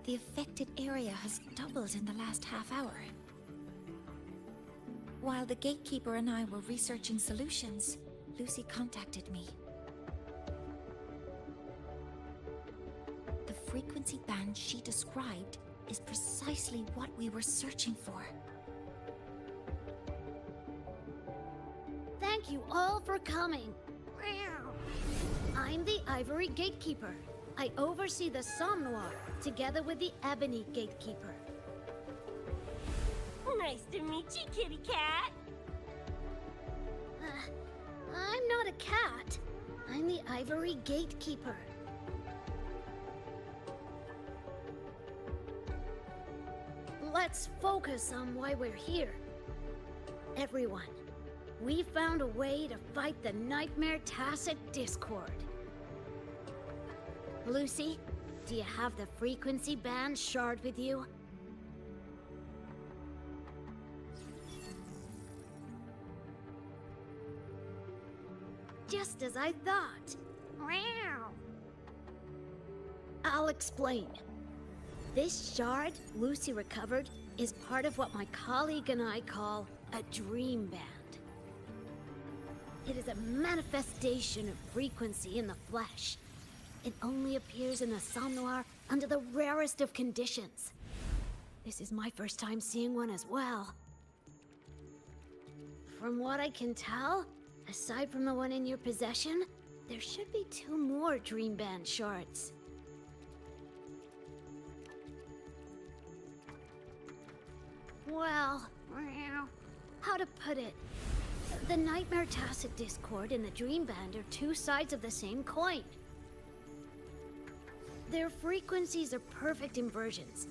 The affected area has doubled in the last half hour. While the Gatekeeper and I were researching solutions, Lucy contacted me. The frequency band she described is precisely what we were searching for. Thank you all for coming. I'm the Ivory Gatekeeper. I oversee the Somme Noir, together with the Ebony Gatekeeper. Nice to meet you, kitty cat. I'm not a cat. I'm the Ivory Gatekeeper. Let's focus on why we're here. Everyone, we found a way to fight the Nightmare Tacit Discord. Lucy, do you have the frequency band shard with you? Just as I thought. I'll explain. This shard Lucy recovered is part of what my colleague and I call a dream band. It is a manifestation of frequency in the flesh. It only appears in the Somme Noir under the rarest of conditions. This is my first time seeing one as well. From what I can tell, aside from the one in your possession, there should be 2 more Dream Band shards. Well, how to put it? The Nightmare Tacit Discord and the Dream Band are 2 sides of the same coin. Their frequencies are perfect inversions.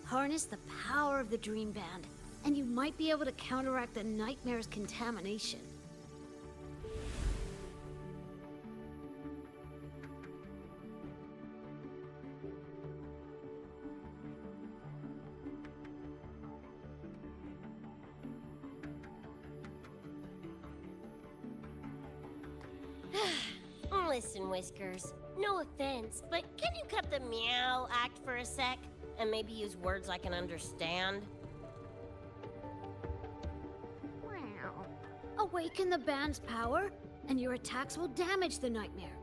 Harness the power of the Dream Band, and you might be able to counteract the Nightmare's contamination. Listen, Whiskers, no offense, but can you cut the meow act for a sec? And maybe use words I can understand? Wow. Awaken the band's power, and your attacks will damage the Nightmare.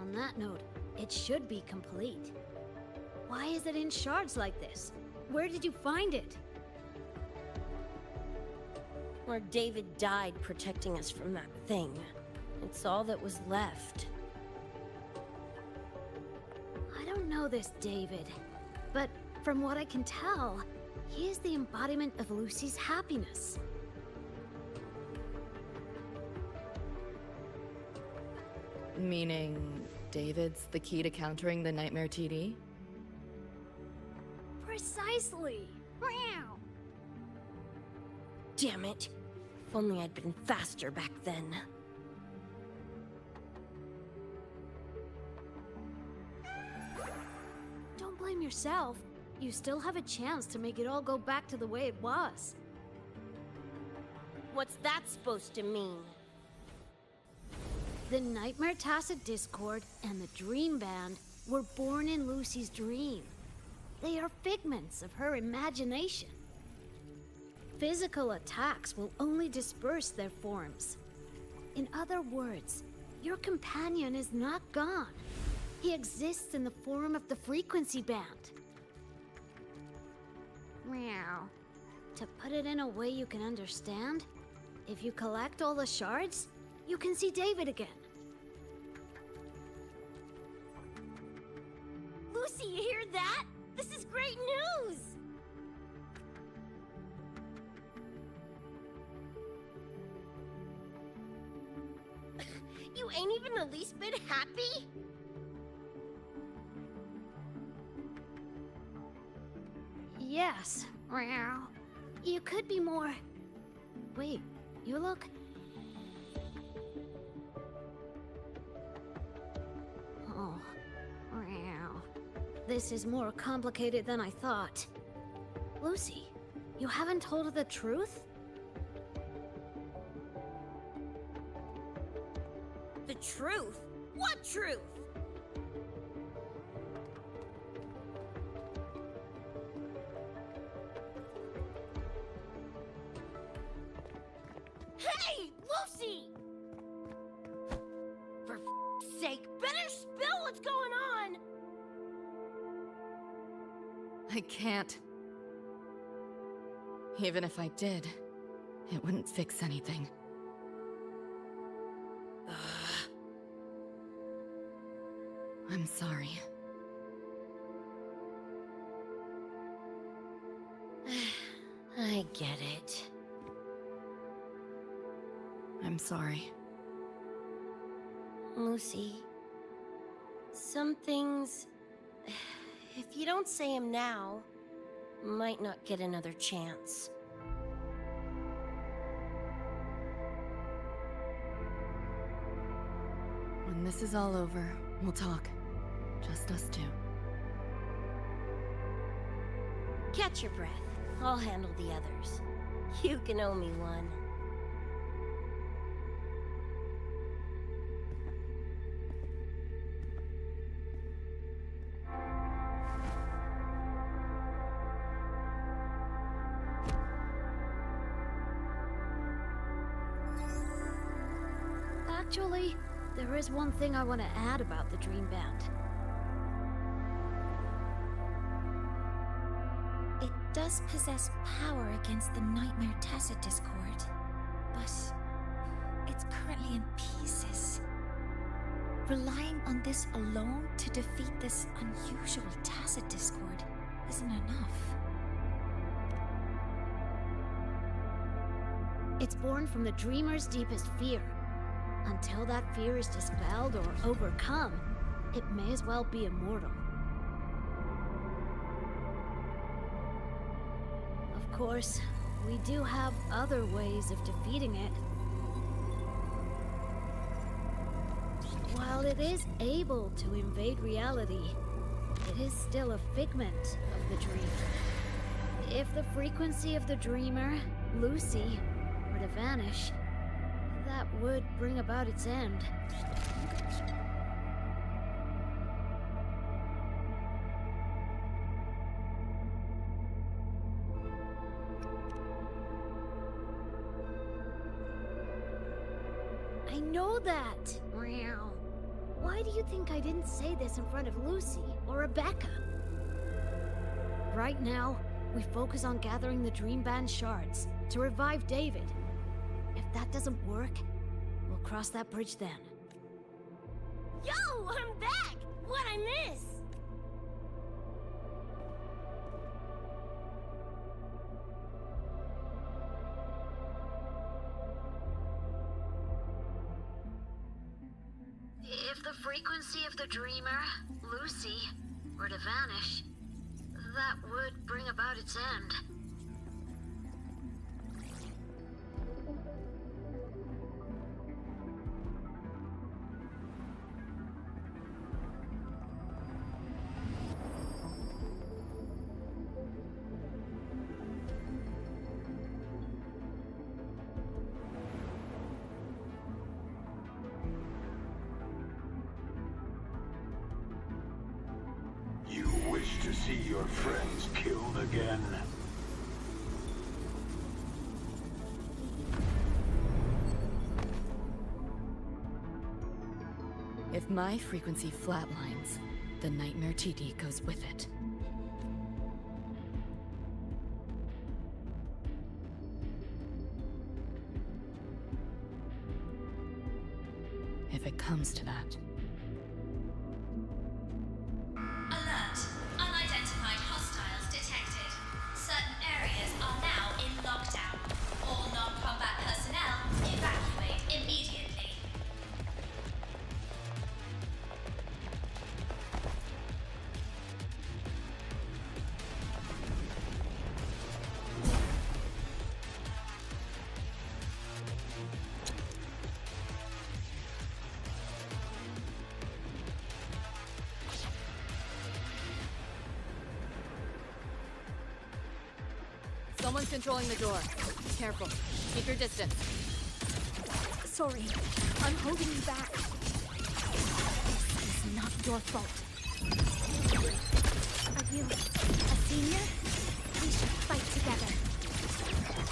On that note, it should be complete. Why is it in shards like this? Where did you find it? Where David died protecting us from that thing. It's all that was left. I don't know this David, but from what I can tell, he is the embodiment of Lucy's happiness. Meaning, David's the key to countering the Nightmare TD? Precisely! Damn it. If only I'd been faster back then. Don't blame yourself. You still have a chance to make it all go back to the way it was. What's that supposed to mean? The Nightmare Tacit Discord and the Dream Band were born in Lucy's dream. They are figments of her imagination. Physical attacks will only disperse their forms. In other words, your companion is not gone. He exists in the form of the frequency band. Meow. To put it in a way you can understand, if you collect all the shards, you can see David again. Lucy, you hear that? This is great news! You ain't even the least bit happy? Yes. Meow. You could be more... Wait, you look... Oh. Meow. This is more complicated than I thought. Lucy, you haven't told her the truth? The truth? What truth? Hey, Lucy! For f***'s sake, better spill what's going on! I can't. Even if I did, it wouldn't fix anything. I'm sorry. I get it. I'm sorry. Lucy, some things, if you don't say them now, might not get another chance. When this is all over, we'll talk. Just us two. Catch your breath. I'll handle the others. You can owe me one. Actually, there is one thing I want to add about the Dream Band. It does possess power against the Nightmare Tacit Discord, but it's currently in pieces. Relying on this alone to defeat this unusual Tacit Discord isn't enough. It's born from the Dreamer's deepest fear. Until that fear is dispelled or overcome, it may as well be immortal. Of course, we do have other ways of defeating it. While it is able to invade reality, it is still a figment of the dreamer. If the frequency of the dreamer, Lucy, were to vanish, that would bring about its end. I know that! Meow. Why do you think I didn't say this in front of Lucy or Rebecca? Right now, we focus on gathering the Dream Band shards to revive David. If that doesn't work, we'll cross that bridge then. Yo, I'm back! What'd I miss? If the frequency of the dreamer, Lucy, were to vanish, that would bring about its end. your friends killed again? If my frequency flatlines, the Nightmare TD goes with it. If it comes to that. Alert! Unidentified hostiles detected. Certain areas are now in lockdown. All non-combat personnel evacuate immediately. Someone's controlling the door. Careful. Keep your distance. Sorry, I'm holding you back. This is not your fault. Are you a senior? We should fight together.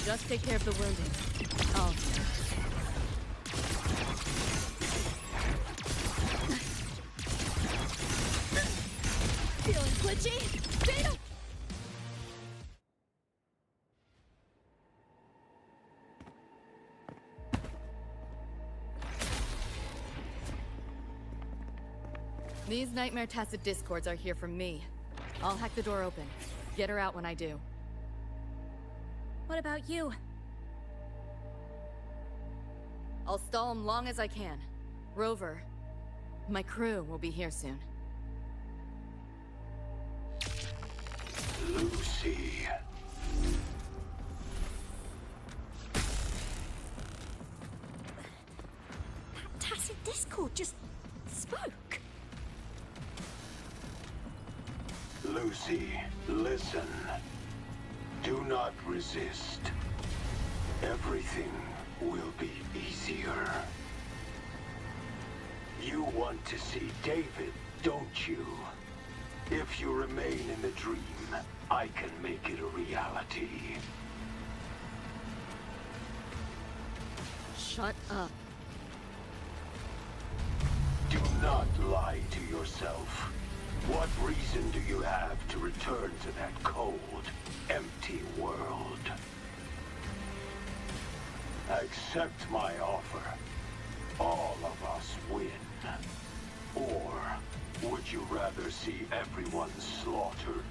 Just take care of the wounded. I'll... Feeling glitchy? Data! These Nightmare Tacit Discords are here from me. I'll hack the door open. Get her out when I do. What about you? I'll stall them long as I can. Rover, my crew will be here soon. Lucy. That Tacit Discord just spoke. Lucy, listen. Do not resist. Everything will be easier. You want to see David, don't you? If you remain in the dream, I can make it a reality. Shut up. Do not lie to yourself. What reason do you have to return to that cold, empty world? Accept my offer. All of us win. Or would you rather see everyone slaughtered?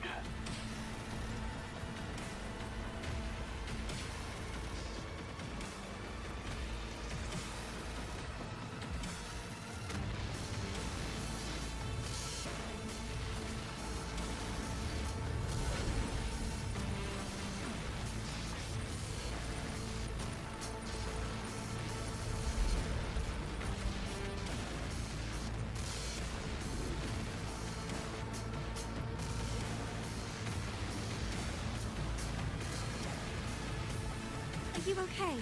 Are you okay?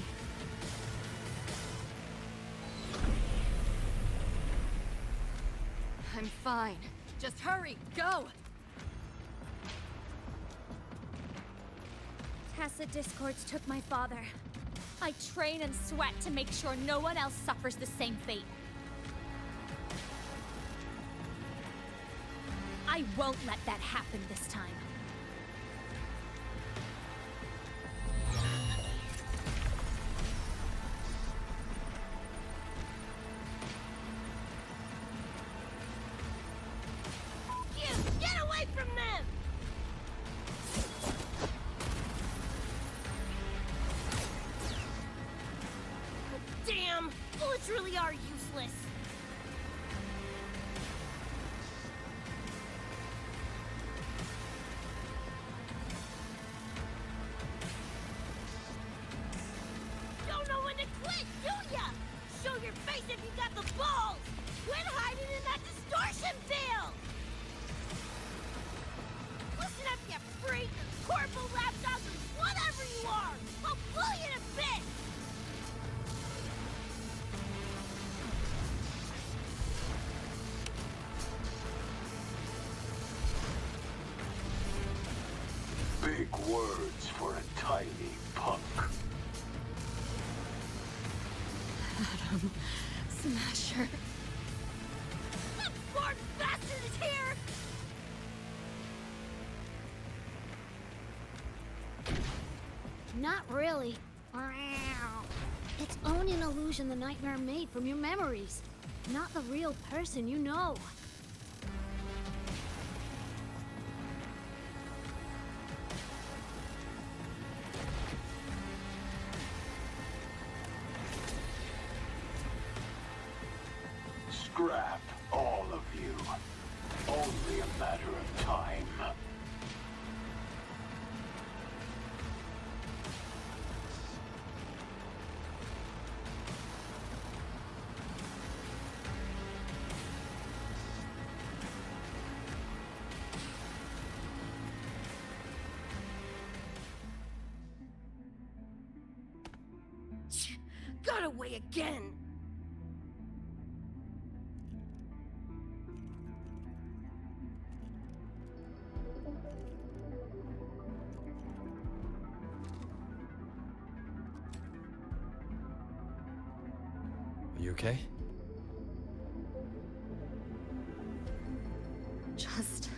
I'm fine. Just hurry, go! Tacit Discords took my father. I train and sweat to make sure no one else suffers the same fate. I won't let that happen this time. Get away from them! Damn! Bullets really are useless. Don't know when to quit, do ya? Show your face if you got the balls! Quit hiding in that distortion field! Listen up, you freak! Corporal, lapdogs, whatever you are! I'll blow you to bits! pick words for a tiny punk. Adam Smasher. That Lord bastard is here! Not really. It's only an illusion the nightmare made from your memories, not the real person you know. Scrap, all of you. Only a matter of time. Got away again! Are you okay? Just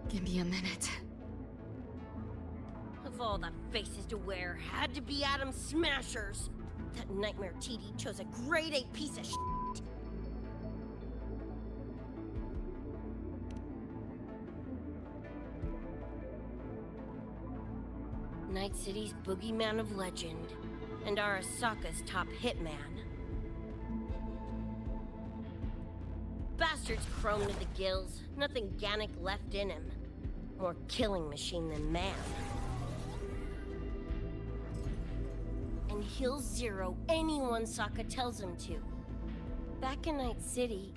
give me a minute. Of all the faces to wear, had to be Adam Smashers. That nightmare TD chose a grade A piece of shit. Night City's boogeyman of legend, and Arasaka's top hitman. Bastard's chrome to the gills, nothing Gannic left in him. More killing machine than man. And he'll zero anyone Sokka tells him to. Back in Night City...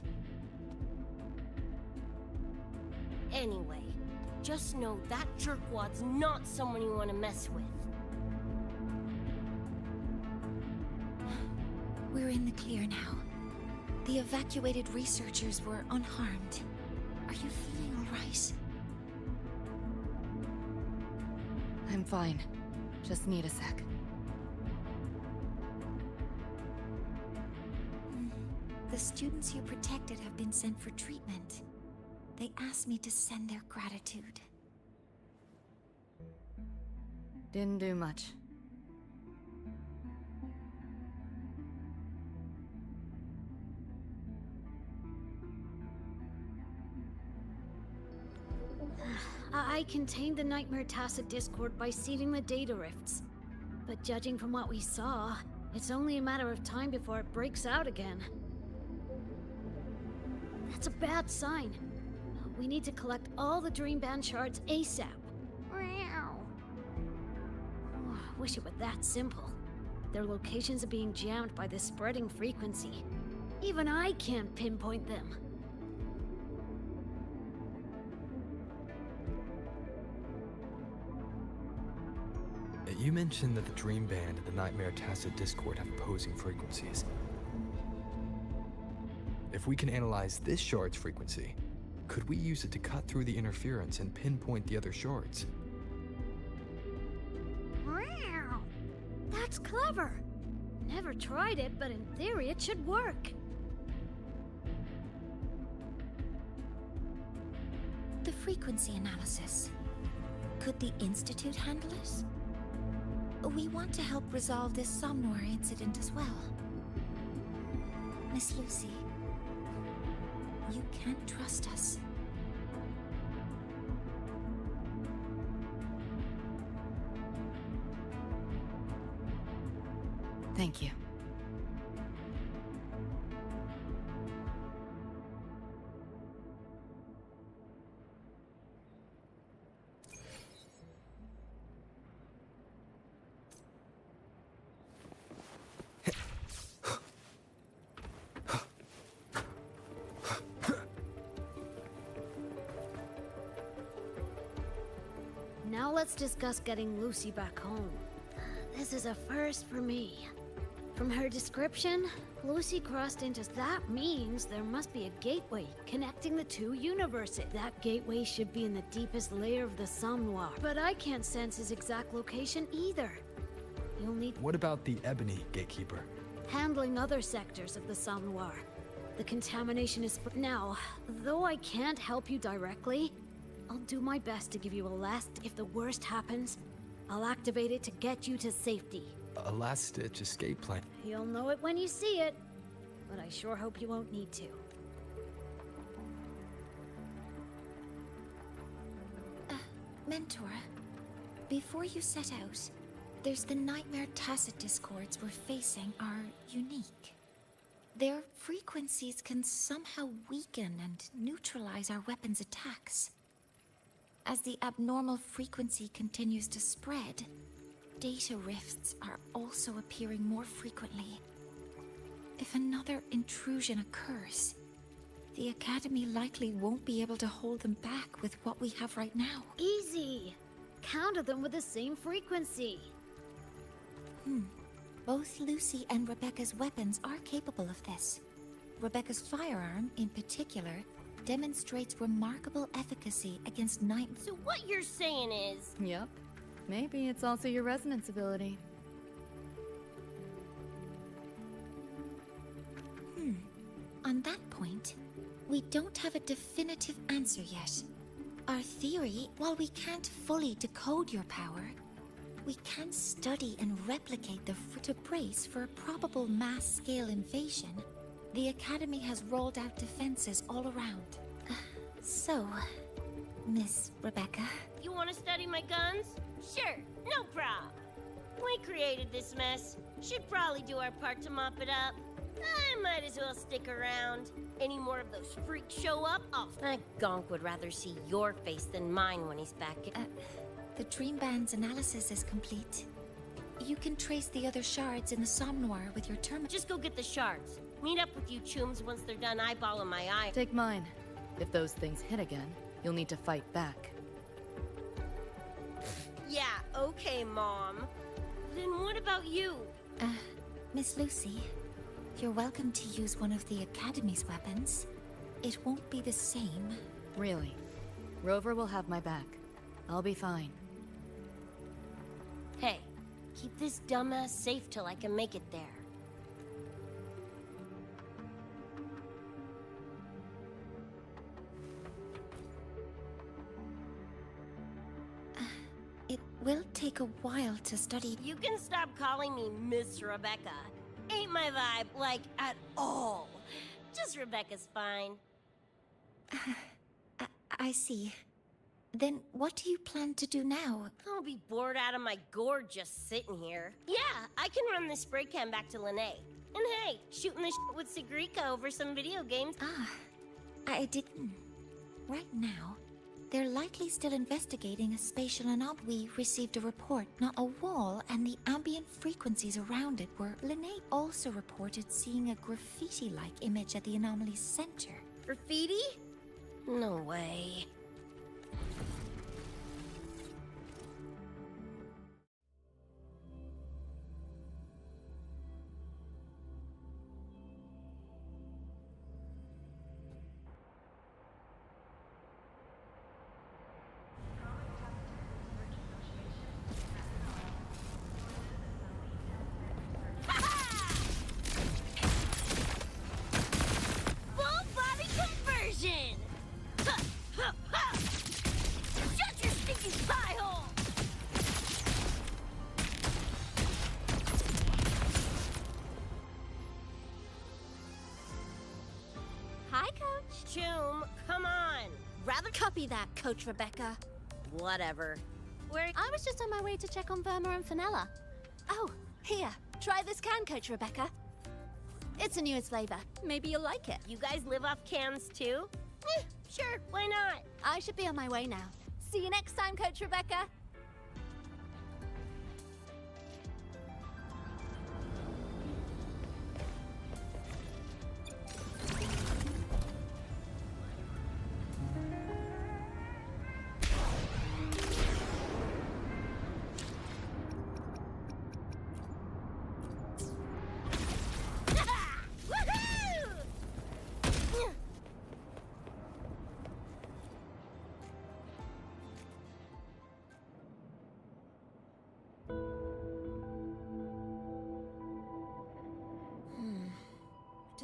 Anyway, just know that jerkwad's not someone you want to mess with. We're in the clear now. The evacuated researchers were unharmed. Are you feeling all right? I'm fine. Just need a sec. The students you protected have been sent for treatment. They asked me to send their gratitude. Didn't do much. I contained the Nightmare Tacit Discord by seeding the data rifts. But judging from what we saw, it's only a matter of time before it breaks out again. That's a bad sign. We need to collect all the Dream Band shards ASAP. Wish it were that simple. Their locations are being jammed by this spreading frequency. Even I can't pinpoint them. You mentioned that the Dream Band and the Nightmare Tacit Discord have opposing frequencies. If we can analyze this shard's frequency, could we use it to cut through the interference and pinpoint the other shards? That's clever. Never tried it, but in theory it should work. The frequency analysis. Could the Institute handle it? We want to help resolve this Somnor incident as well. Miss Lucy, you can't trust us. Thank you. Now let's discuss getting Lucy back home. This is a first for me. From her description, Lucy crossed into... That means there must be a gateway connecting the two universes. That gateway should be in the deepest layer of the Somme Noir. But I can't sense his exact location either. You'll need... What about the Ebony Gatekeeper? handling other sectors of the Somme Noir. The contamination is... Now, though I can't help you directly, I'll do my best to give you a last... If the worst happens, I'll activate it to get you to safety. A last-ditch escape plan. You'll know it when you see it, but I sure hope you won't need to. Mentor, before you set out, there's the nightmare tacit discords we're facing are unique. Their frequencies can somehow weaken and neutralize our weapons' attacks. As the abnormal frequency continues to spread, data rifts are also appearing more frequently. If another intrusion occurs, the Academy likely won't be able to hold them back with what we have right now. Easy! Counted them with the same frequency. Both Lucy and Rebecca's weapons are capable of this. Rebecca's firearm, in particular, demonstrates remarkable efficacy against night... So what you're saying is... Yep. Maybe it's also your resonance ability. On that point, we don't have a definitive answer yet. Our theory, while we can't fully decode your power, we can study and replicate to brace for a probable mass-scale invasion. The Academy has rolled out defenses all around. So, Miss Rebecca... You want to study my guns? Sure, no prob. We created this mess. Should probably do our part to mop it up. I might as well stick around. Any more of those freaks show up, that gonk would rather see your face than mine when he's back. The Dream Band's analysis is complete. You can trace the other shards in the Somme Noir with your terminal. Just go get the shards. Meet up with you chooms once they're done eyeballing my eye. Take mine. If those things hit again, you'll need to fight back. Yeah, okay, Mom. Then what about you? Miss Lucy, you're welcome to use one of the Academy's weapons. It won't be the same. Really? Rover will have my back. I'll be fine. Hey, keep this dumbass safe till I can make it there. It will take a while to study. You can stop calling me Miss Rebecca. Ain't my vibe, like, at all. Just Rebecca's fine. I see. Then what do you plan to do now? I'll be bored out of my gourd just sitting here. Yeah, I can run this spray can back to Lene. And hey, shooting the shit with Sigrika over some video games. I didn't. Right now, they're likely still investigating a spatial anomaly. We received a report, not a wall, and the ambient frequencies around it were... Lene also reported seeing a graffiti-like image at the anomaly's center. Graffiti? No way. Hi, Coach. Choom, come on. Rather copy that, Coach Rebecca. Whatever. I was just on my way to check on Verma and Fenella. Oh, here. Try this can, Coach Rebecca. It's the newest flavor. Maybe you'll like it. You guys live off cans too? Sure, why not? I should be on my way now. See you next time, Coach Rebecca.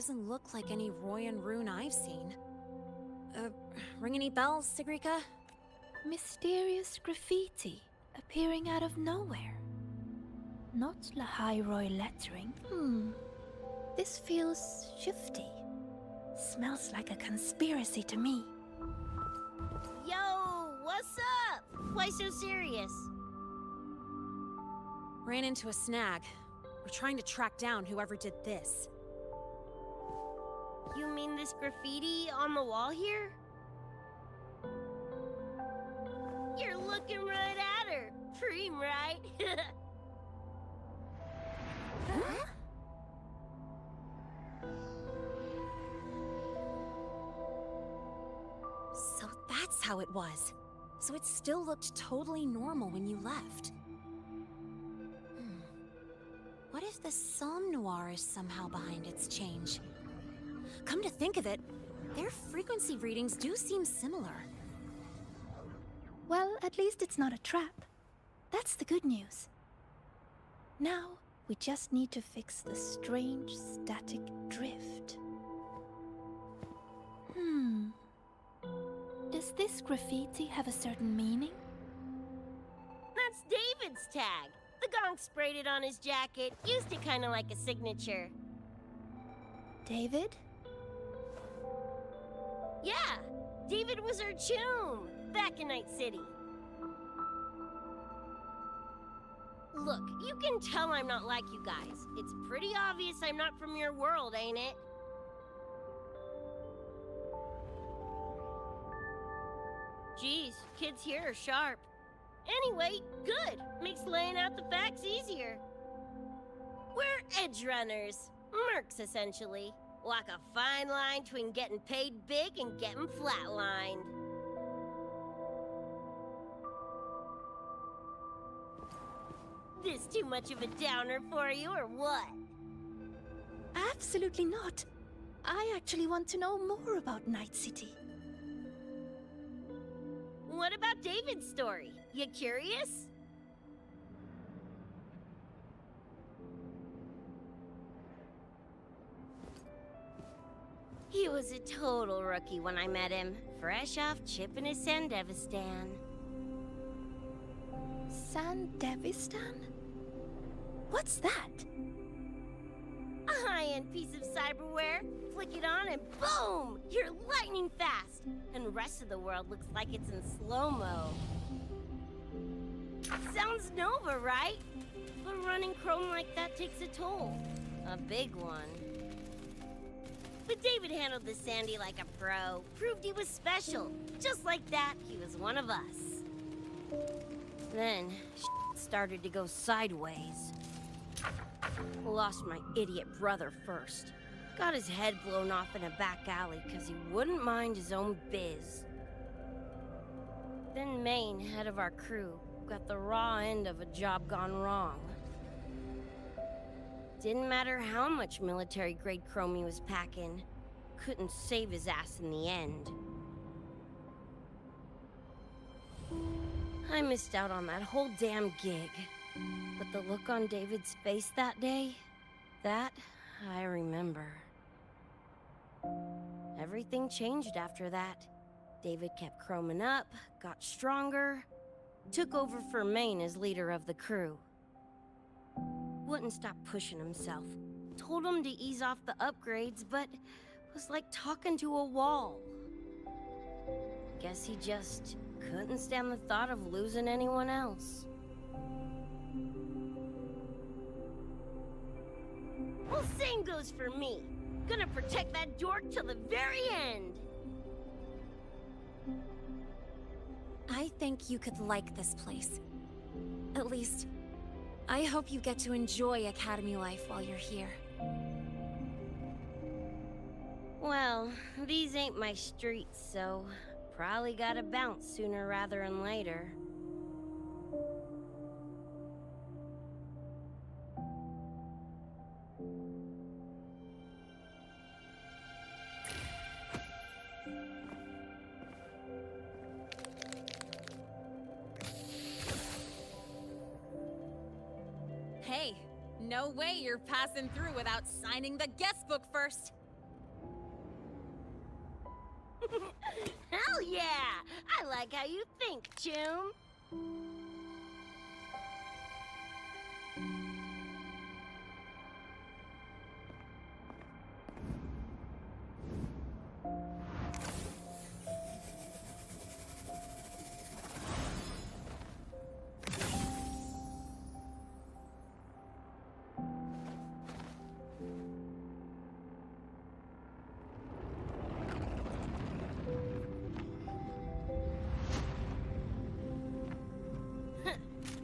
Doesn't look like any Royan rune I've seen. Ring any bells, Sigrika? Mysterious graffiti appearing out of nowhere. Not Lahairoi lettering. This feels shifty. Smells like a conspiracy to me. Yo, what's up? Why so serious? Ran into a snag. We're trying to track down whoever did this. You mean this graffiti on the wall here? You're looking right at her. Preem, right? Huh? So that's how it was. So it still looked totally normal when you left. What if the Somme Noir is somehow behind its change? Come to think of it, their frequency readings do seem similar. Well, at least it's not a trap. That's the good news. Now, we just need to fix the strange static drift. Does this graffiti have a certain meaning? That's David's tag. The gonk sprayed it on his jacket, used it kind of like a signature. David? Yeah, David was our choom, back in Night City. Look, you can tell I'm not like you guys. It's pretty obvious I'm not from your world, ain't it? Geez, kids here are sharp. Anyway, good. Makes laying out the facts easier. We're edge runners. Mercs, essentially. Walk a fine line between getting paid big and getting flatlined. This too much of a downer for you, or what? Absolutely not. I actually want to know more about Night City. What about David's story? You curious? He was a total rookie when I met him, fresh off chipping his Sandevistan. Sandevistan? What's that? A high-end piece of cyberware. Flick it on and boom! You're lightning fast! And the rest of the world looks like it's in slow-mo. Sounds Nova, right? But running chrome like that takes a toll. A big one. But David handled the Sandy like a pro. Proved he was special. Just like that, he was one of us. Then, started to go sideways. Lost my idiot brother first. Got his head blown off in a back alley because he wouldn't mind his own biz. Then Maine, head of our crew, got the raw end of a job gone wrong. Didn't matter how much military-grade chrome he was packing. Couldn't save his ass in the end. I missed out on that whole damn gig. But the look on David's face that day, that I remember. Everything changed after that. David kept chroming up, got stronger, took over for Maine as leader of the crew. Wouldn't stop pushing himself. Told him to ease off the upgrades, but was like talking to a wall. Guess he just couldn't stand the thought of losing anyone else. Well, same goes for me. Gonna protect that dork till the very end. I think you could like this place. At least, I hope you get to enjoy Academy life while you're here. Well, these ain't my streets, so probably gotta bounce sooner rather than later. Hey, no way you're passing through without signing the guest book first. like how you think, Choom.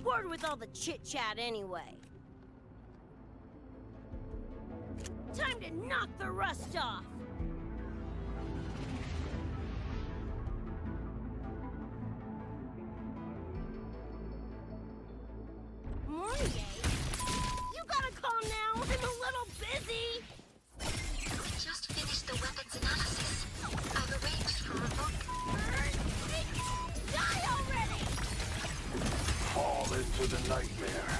Bored with all the chit-chat anyway. Time to knock the rust off! Morning, you gotta calm now. I'm a little busy. Just finished the weapons analysis. I've arranged for remote. Die already! Fall into the nightmare.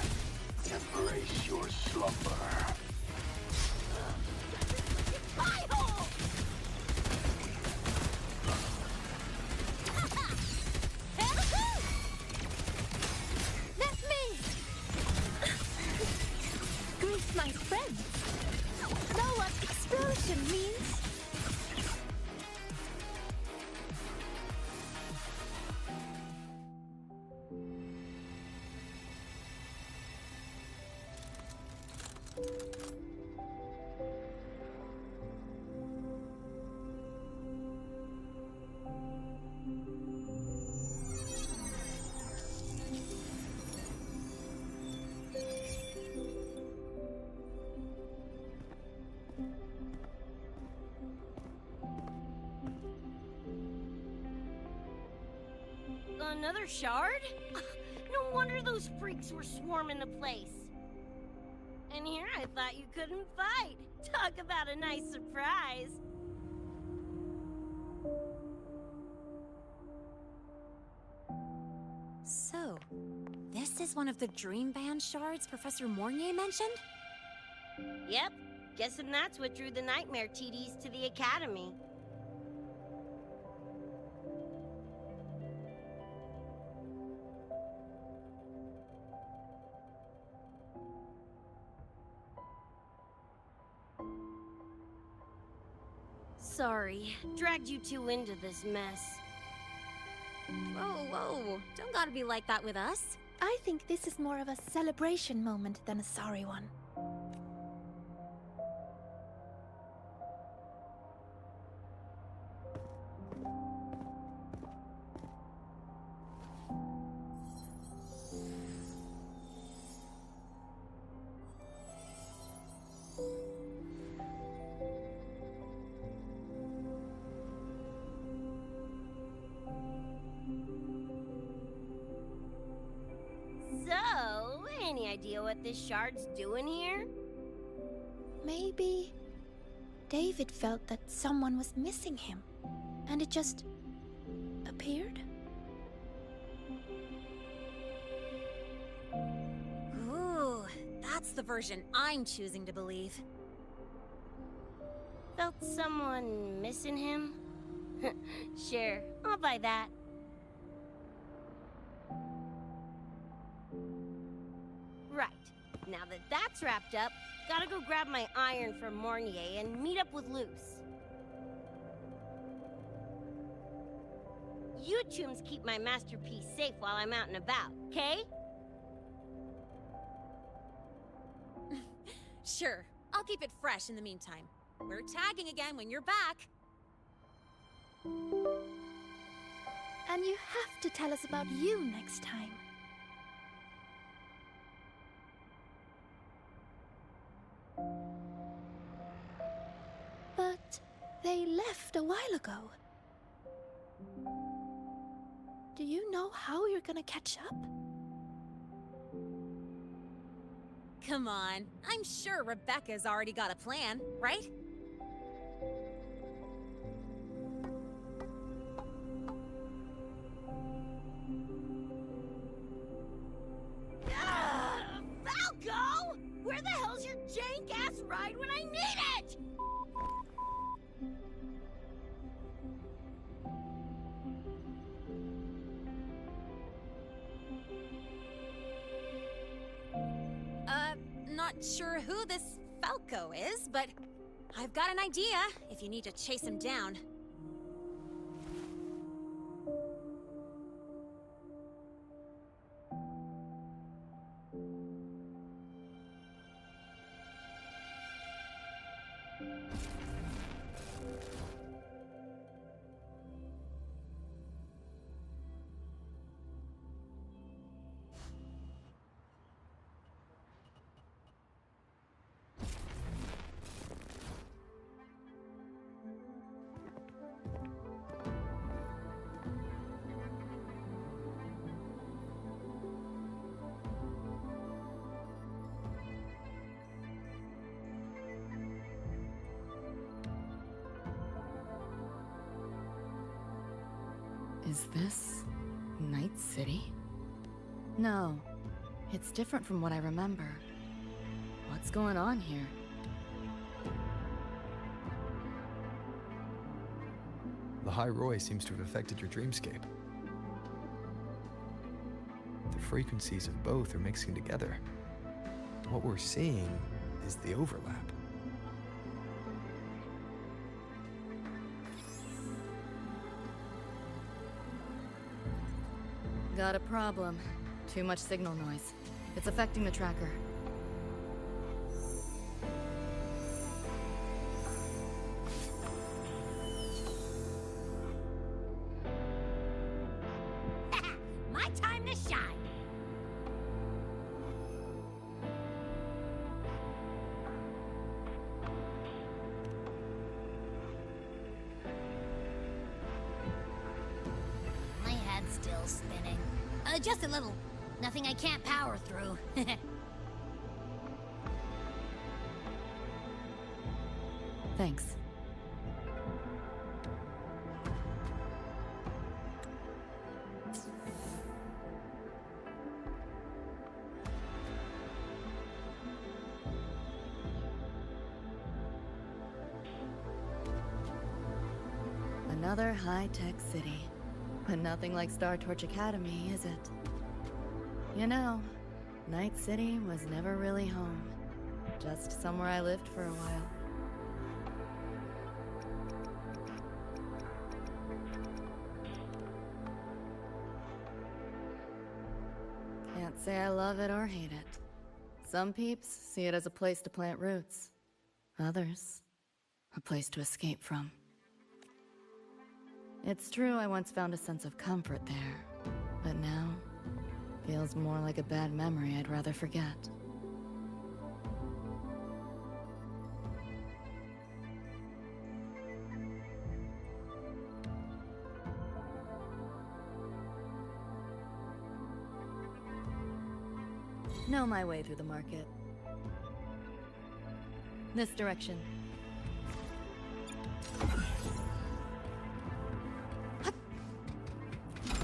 Embrace your slumber. Pie-hole! That's me! Greet my friends. Know what explosion means? Another shard? No wonder those freaks were swarming the place. And here I thought you couldn't fight. Talk about a nice surprise. So, this is one of the Dream Band shards Professor Mornier mentioned? Yep. Guessing that's what drew the Nightmare TDs to the Academy. Sorry, dragged you two into this mess. Whoa, whoa, don't gotta be like that with us. I think this is more of a celebration moment than a sorry one. So, any idea what this shard's doing here? Maybe David felt that someone was missing him, and it just appeared? Ooh, that's the version I'm choosing to believe. Felt someone missing him? Sure, I'll buy that. Right, now that that's wrapped up, gotta go grab my iron from Mornier and meet up with Luce. You chooms keep my masterpiece safe while I'm out and about, okay? Sure, I'll keep it fresh in the meantime. We're tagging again when you're back. And you have to tell us about you next time. But they left a while ago. Do you know how you're gonna catch up? Come on, I'm sure Rebecca's already got a plan, right? Falco! Where the hell's your jank-ass ride when I need it? sure who this Falco is, but I've got an idea if you need to chase him down. Is this Night City? No, it's different from what I remember. What's going on here? The High Roy seems to have affected your dreamscape. The frequencies of both are mixing together. What we're seeing is the overlap. Got a problem. Too much signal noise. It's affecting the tracker. My time to shine. My head's still spinning. Just a little. Nothing I can't power through. Thanks. Another high-tech city. But nothing like Star Torch Academy, is it? You know, Night City was never really home. Just somewhere I lived for a while. Can't say I love it or hate it. Some peeps see it as a place to plant roots. Others, a place to escape from. It's true I once found a sense of comfort there, but now, feels more like a bad memory I'd rather forget. Know my way through the market. This direction.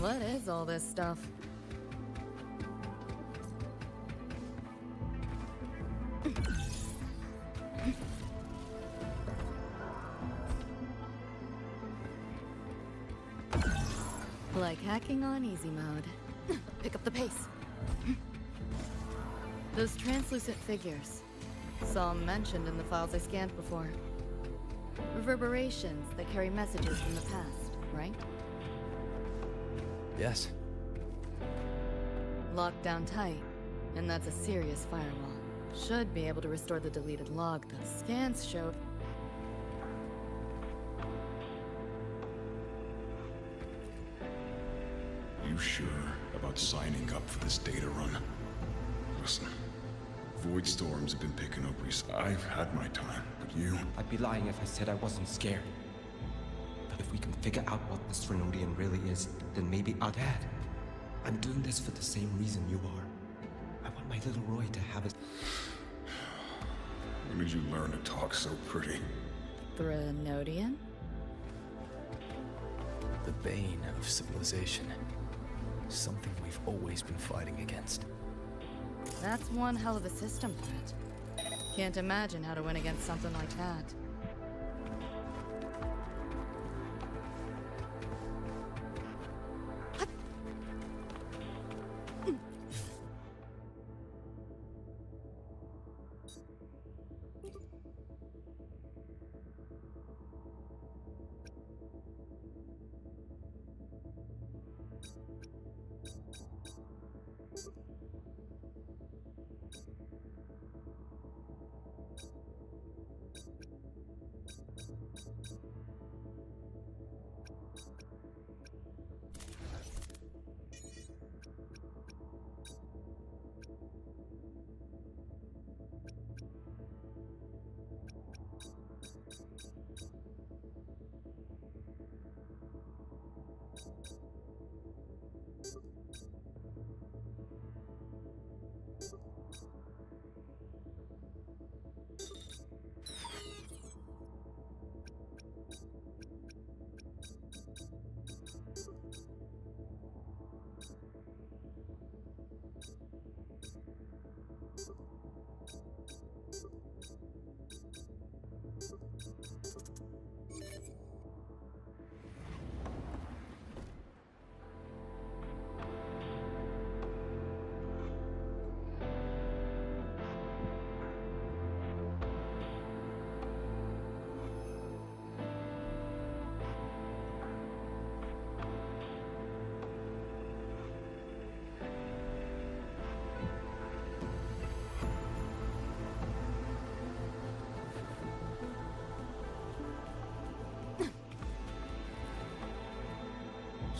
What is all this stuff? Like hacking on easy mode. Pick up the pace. Those translucent figures. Saw 'em mentioned in the files I scanned before. Reverberations that carry messages from the past, right? Yes. Locked down tight, and that's a serious firewall. Should be able to restore the deleted log that scans showed. You sure about signing up for this data run? Listen, void storms have been picking up recently. I've had my time, but you... I'd be lying if I said I wasn't scared. But if we can figure out what this Renodian really is, then maybe I'll... Dad, I'm doing this for the same reason you are. I want my little Roy to have his... When did you learn to talk so pretty? Renodian? The bane of civilization. Something we've always been fighting against. That's one hell of a system threat. Can't imagine how to win against something like that.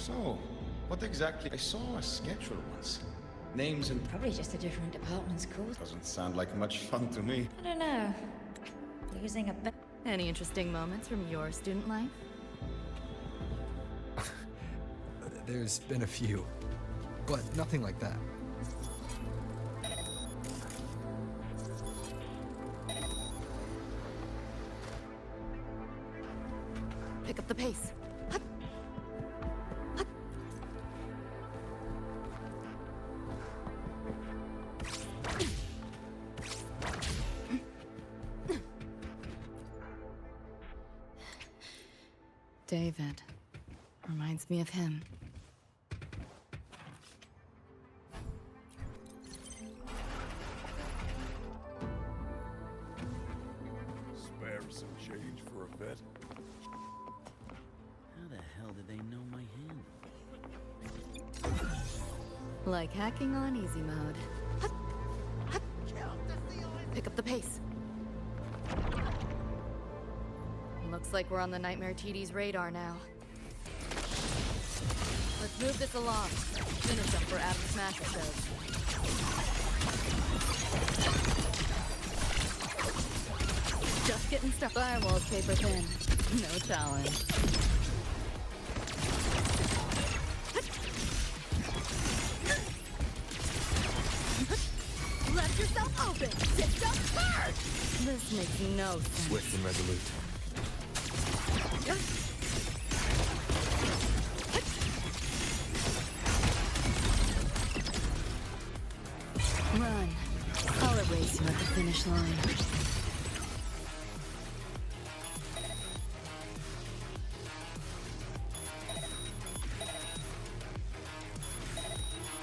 So, what exactly? I saw a schedule once. Names and... Probably just a different department's code. Doesn't sound like much fun to me. I don't know. Losing a bet. Any interesting moments from your student life? There's been a few, but nothing like that. Pick up the pace. David. Reminds me of him. Spare some change for a vet? How the hell did they know my hand? Like hacking on easy mode. Pick up the pace. Looks like we're on the Nightmare TD's radar now. Let's move this along. Finish them for Adam Smasher shows. Just getting stuck. Firewall's paper thin. No challenge. Let yourself open! Sit up hard! This makes no sense. Swift and resolute. Run. I'll erase you at the finish line.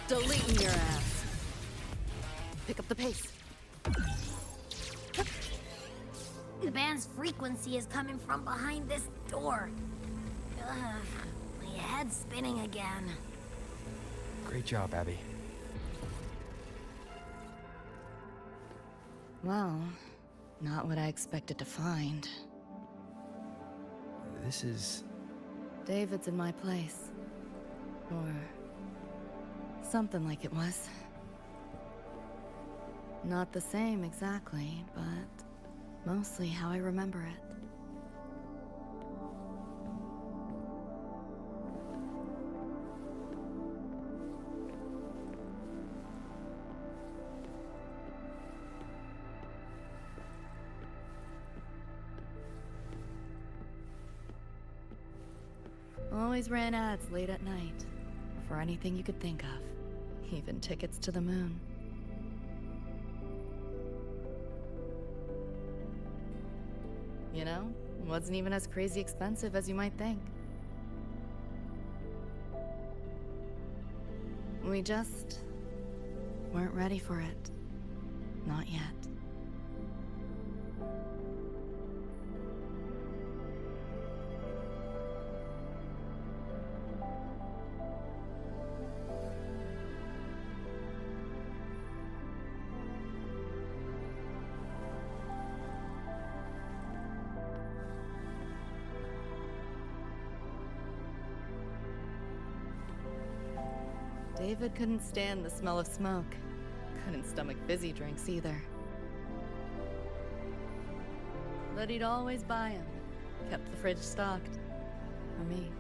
Deleting your ass. Pick up the pace. The band's frequency is coming from behind this door. Ugh, my head's spinning again. Great job, Abby. Well, not what I expected to find. This is... David's in my place. Or... something like it was. Not the same exactly, but mostly how I remember it. Always ran ads late at night, for anything you could think of, even tickets to the moon. You know, wasn't even as crazy expensive as you might think. We just weren't ready for it. Not yet. David couldn't stand the smell of smoke. Couldn't stomach fizzy drinks either. But he'd always buy them. Kept the fridge stocked. For me.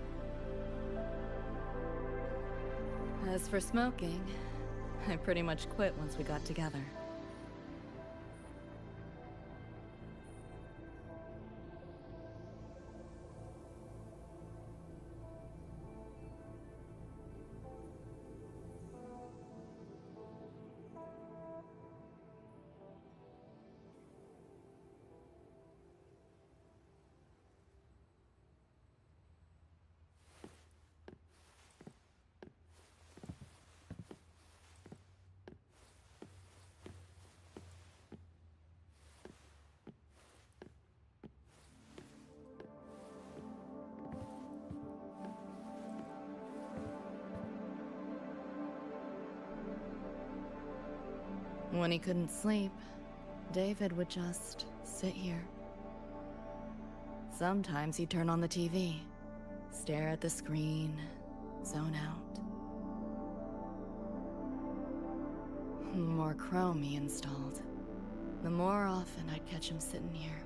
As for smoking, I pretty much quit once we got together. When he couldn't sleep, David would just sit here. Sometimes he'd turn on the TV, stare at the screen, zone out. The more chrome he installed, the more often I'd catch him sitting here.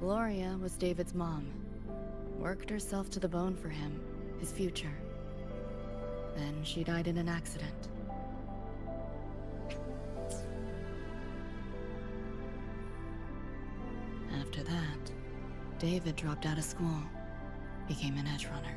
Gloria was David's mom. Worked herself to the bone for him, his future. Then she died in an accident. After that, David dropped out of school, became an edge runner.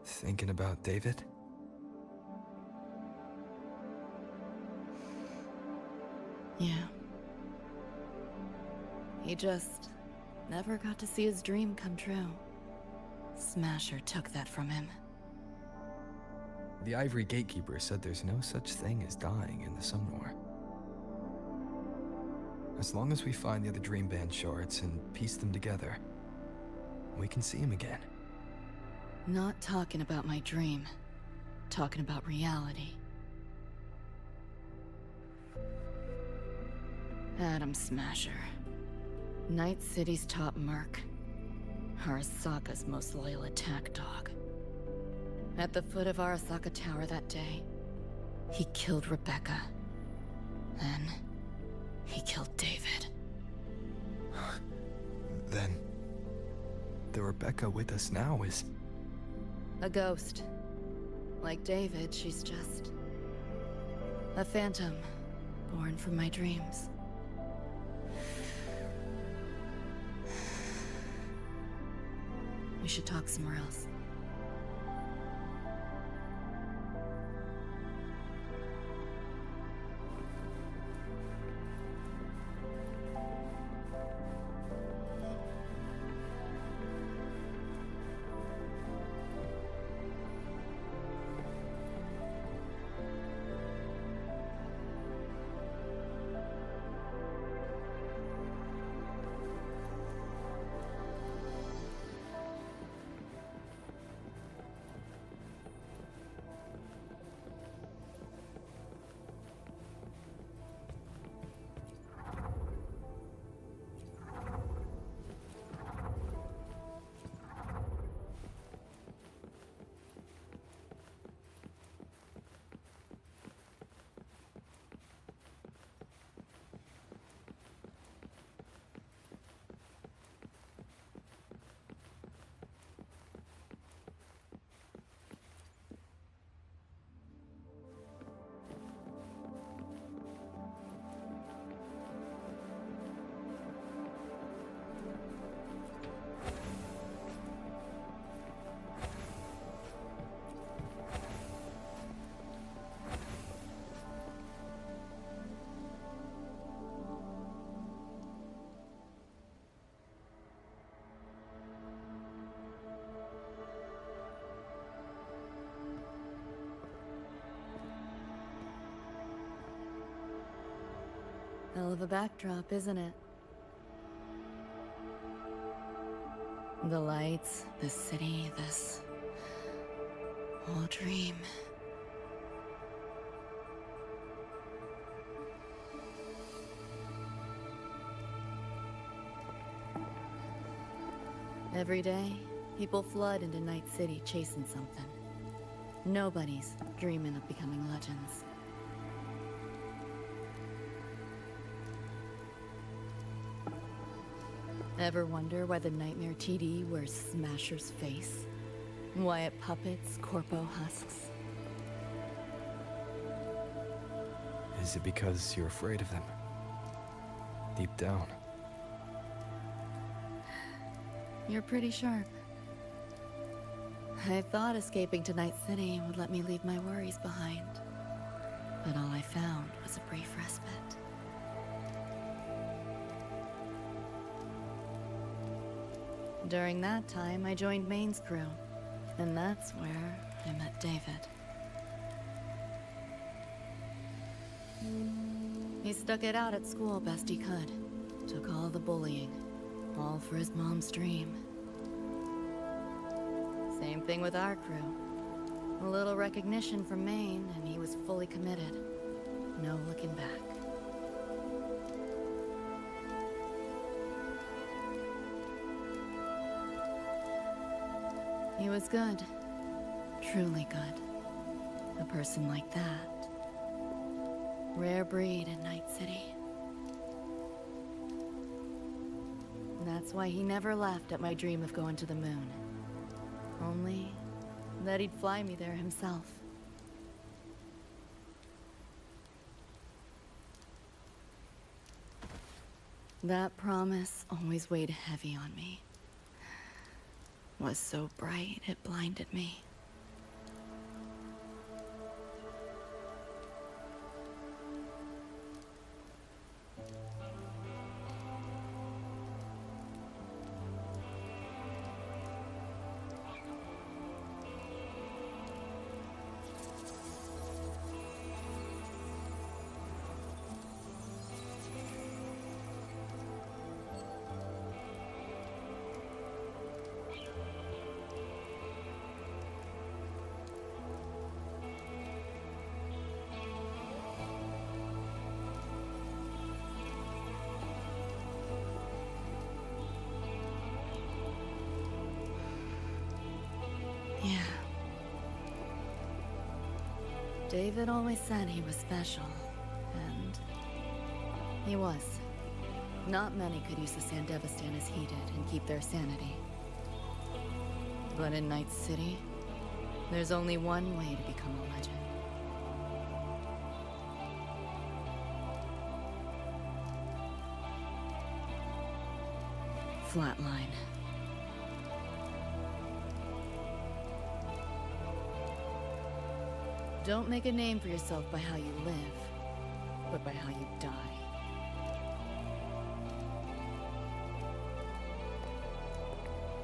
Thinking about David? Yeah. He just never got to see his dream come true. Smasher took that from him. The Ivory Gatekeeper said there's no such thing as dying in the Sumnor. As long as we find the other Dream Band shards and piece them together, we can see him again. Not talking about my dream. Talking about reality. Adam Smasher. Night City's top merc. Arasaka's most loyal attack dog. At the foot of Arasaka Tower that day, he killed Rebecca. Then, he killed David. Then, the Rebecca with us now is... a ghost. Like David, she's just... a phantom, born from my dreams. We should talk somewhere else. Hell of a backdrop, isn't it? The lights, the city, this All dream. Every day, people flood into Night City chasing something. Nobody's dreaming of becoming legends. Ever wonder why the Nightmare TD wears Smasher's face? Why it puppets Corpo husks? Is it because you're afraid of them? Deep down. You're pretty sharp. I thought escaping to Night City would let me leave my worries behind. But all I found was a brief respite. During that time, I joined Maine's crew. And that's where I met David. He stuck it out at school best he could. Took all the bullying. All for his mom's dream. Same thing with our crew. A little recognition from Maine, and he was fully committed. No looking back. He was good. Truly good. A person like that. Rare breed in Night City. That's why he never laughed at my dream of going to the moon. Only that he'd fly me there himself. That promise always weighed heavy on me. Was so bright it blinded me. Yeah. David always said he was special, and he was. Not many could use the Sandevistan as he did and keep their sanity. But in Night City, there's only one way to become a legend. Flatline. Don't make a name for yourself by how you live, but by how you die.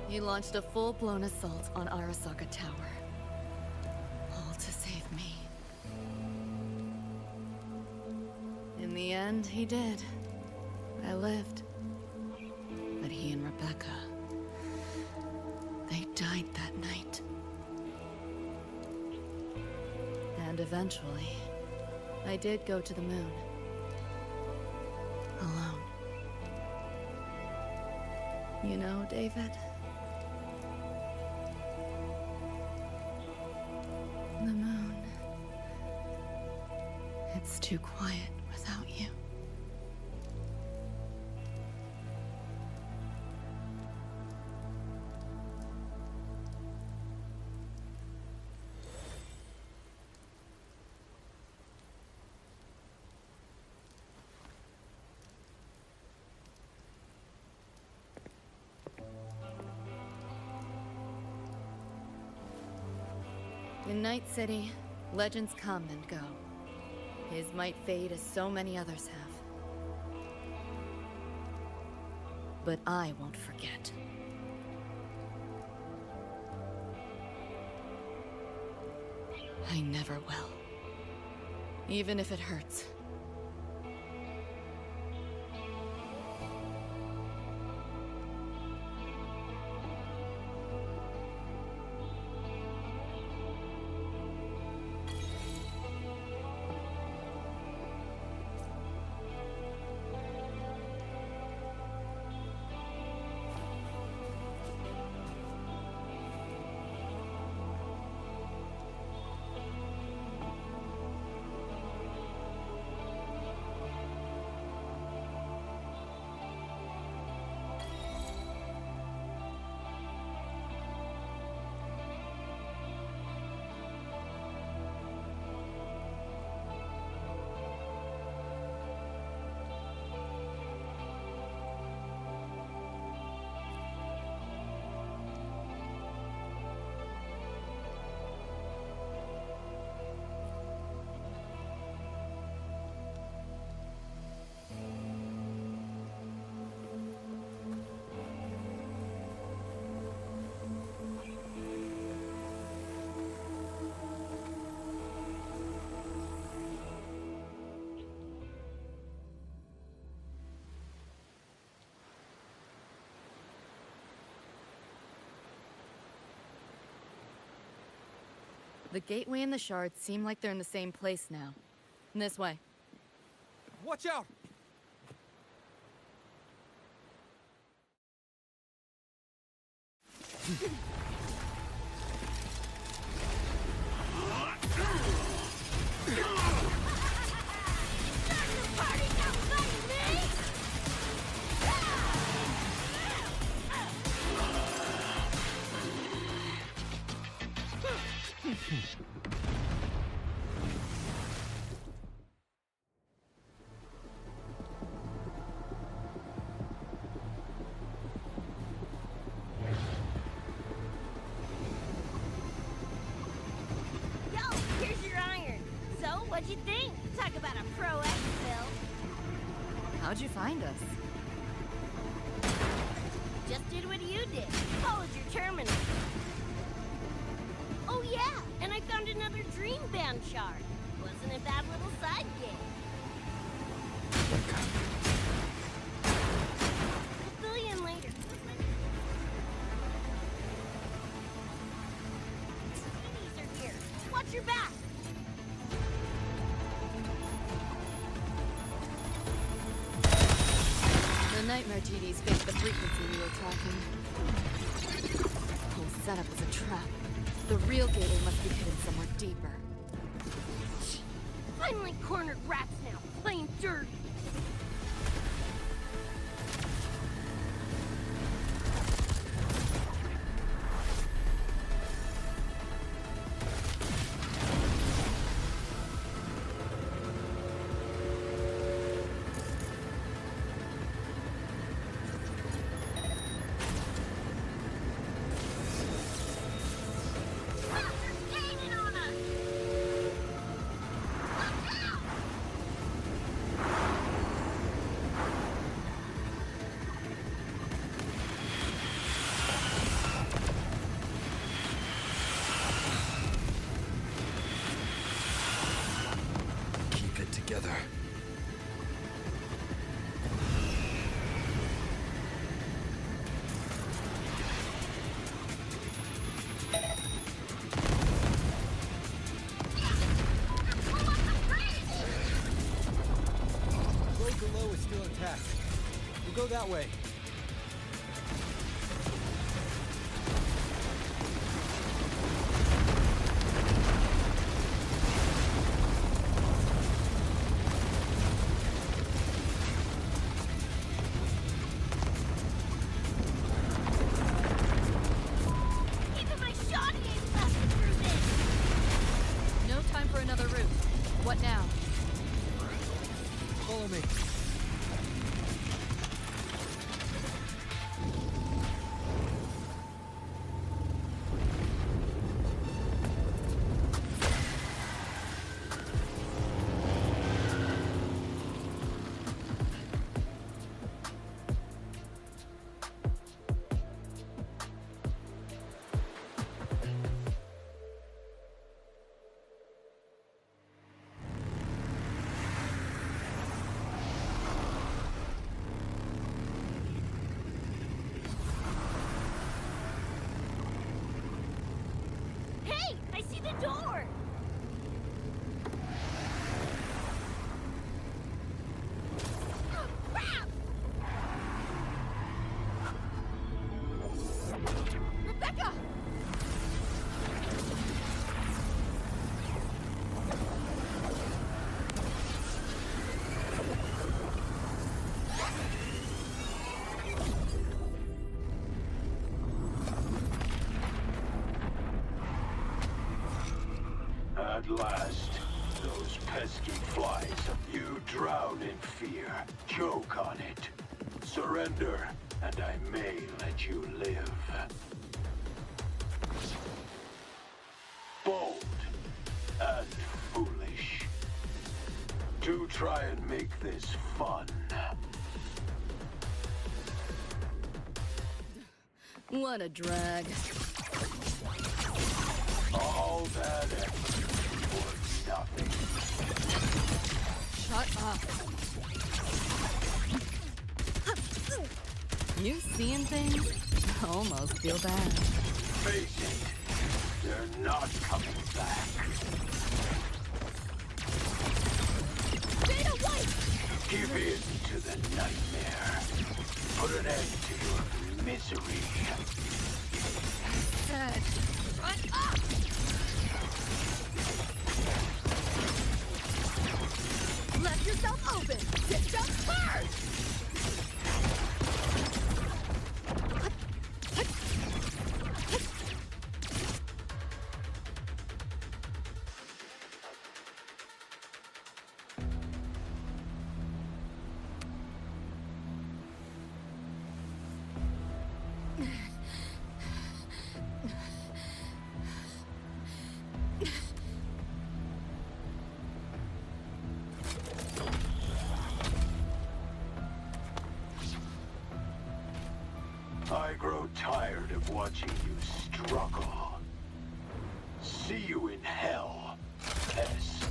He launched a full-blown assault on Arasaka Tower. All to save me. In the end, he did. I lived. But he and Rebecca, they died that night. And eventually, I did go to the moon. Alone. You know, David? The moon. It's too quiet without you. In Night City, legends come and go. His might fade as so many others have. But I won't forget. I never will. Even if it hurts. The gateway and the shards seem like they're in the same place now. This way. Watch out! Yo, here's your iron. So, what'd you think? Talk about a pro exfil. How'd you find us? Just did what you did. Followed your terminal. Oh yeah, and I found another dream band shard. Wasn't a bad little side gig. I'll fill you in later. Enemies are here. Watch your back. The nightmare TDs fit the frequency we were tracking. The whole setup is a trap. The real gateway must be hidden somewhere deeper. Finally cornered rats now, playing dirty. Keep it together. Road below is still intact. We'll go that way. Even my shoddy ain't lasted through this. No time for another route. What now? Follow me. Hey, I see the door. Oh, crap! Rebecca! At last, those pesky flies. You drown in fear. Choke on it. Surrender, and I may let you live. Bold and foolish. Do try and make this fun. What a drag. All that effort for nothing. Shut up. You seeing things? I almost feel bad. Face it. They're not coming back. Data White! Give in to the nightmare. Put an end to your misery. Good. Run up! Left yourself open! Get jumped hard! I grow tired of watching you struggle. See you in hell, pest.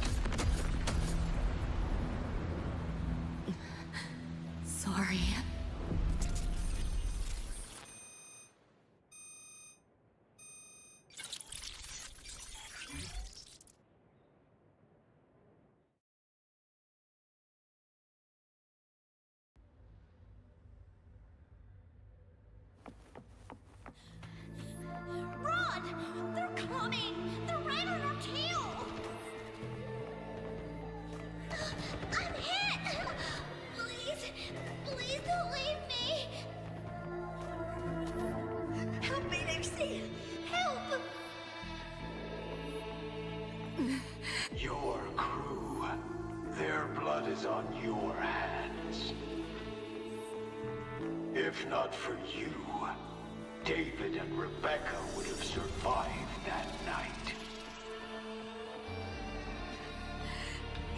Sorry. Run! They're coming! They're right on our tail! I'm hit! Please, please don't leave me! Help me, Nixie! Help! Your crew. Their blood is on your hands. If not for you, David and Rebecca would have survived that night.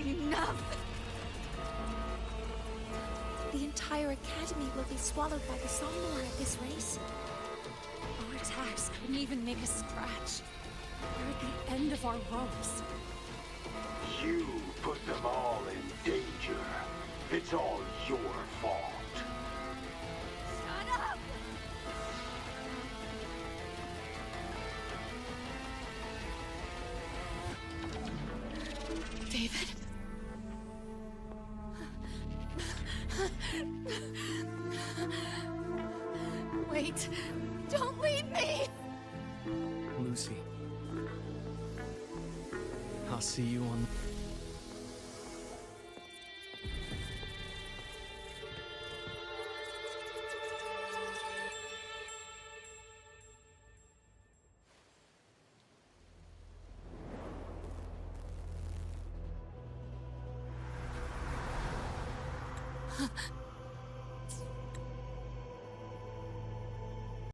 Enough! The entire academy will be swallowed by the Somnor at this race. Our attacks couldn't even make a scratch. We're at the end of our ropes. You put them all in danger. It's all your fault. Shut up! David? Wait! Don't leave me! Lucy. I'll see you on... Huh.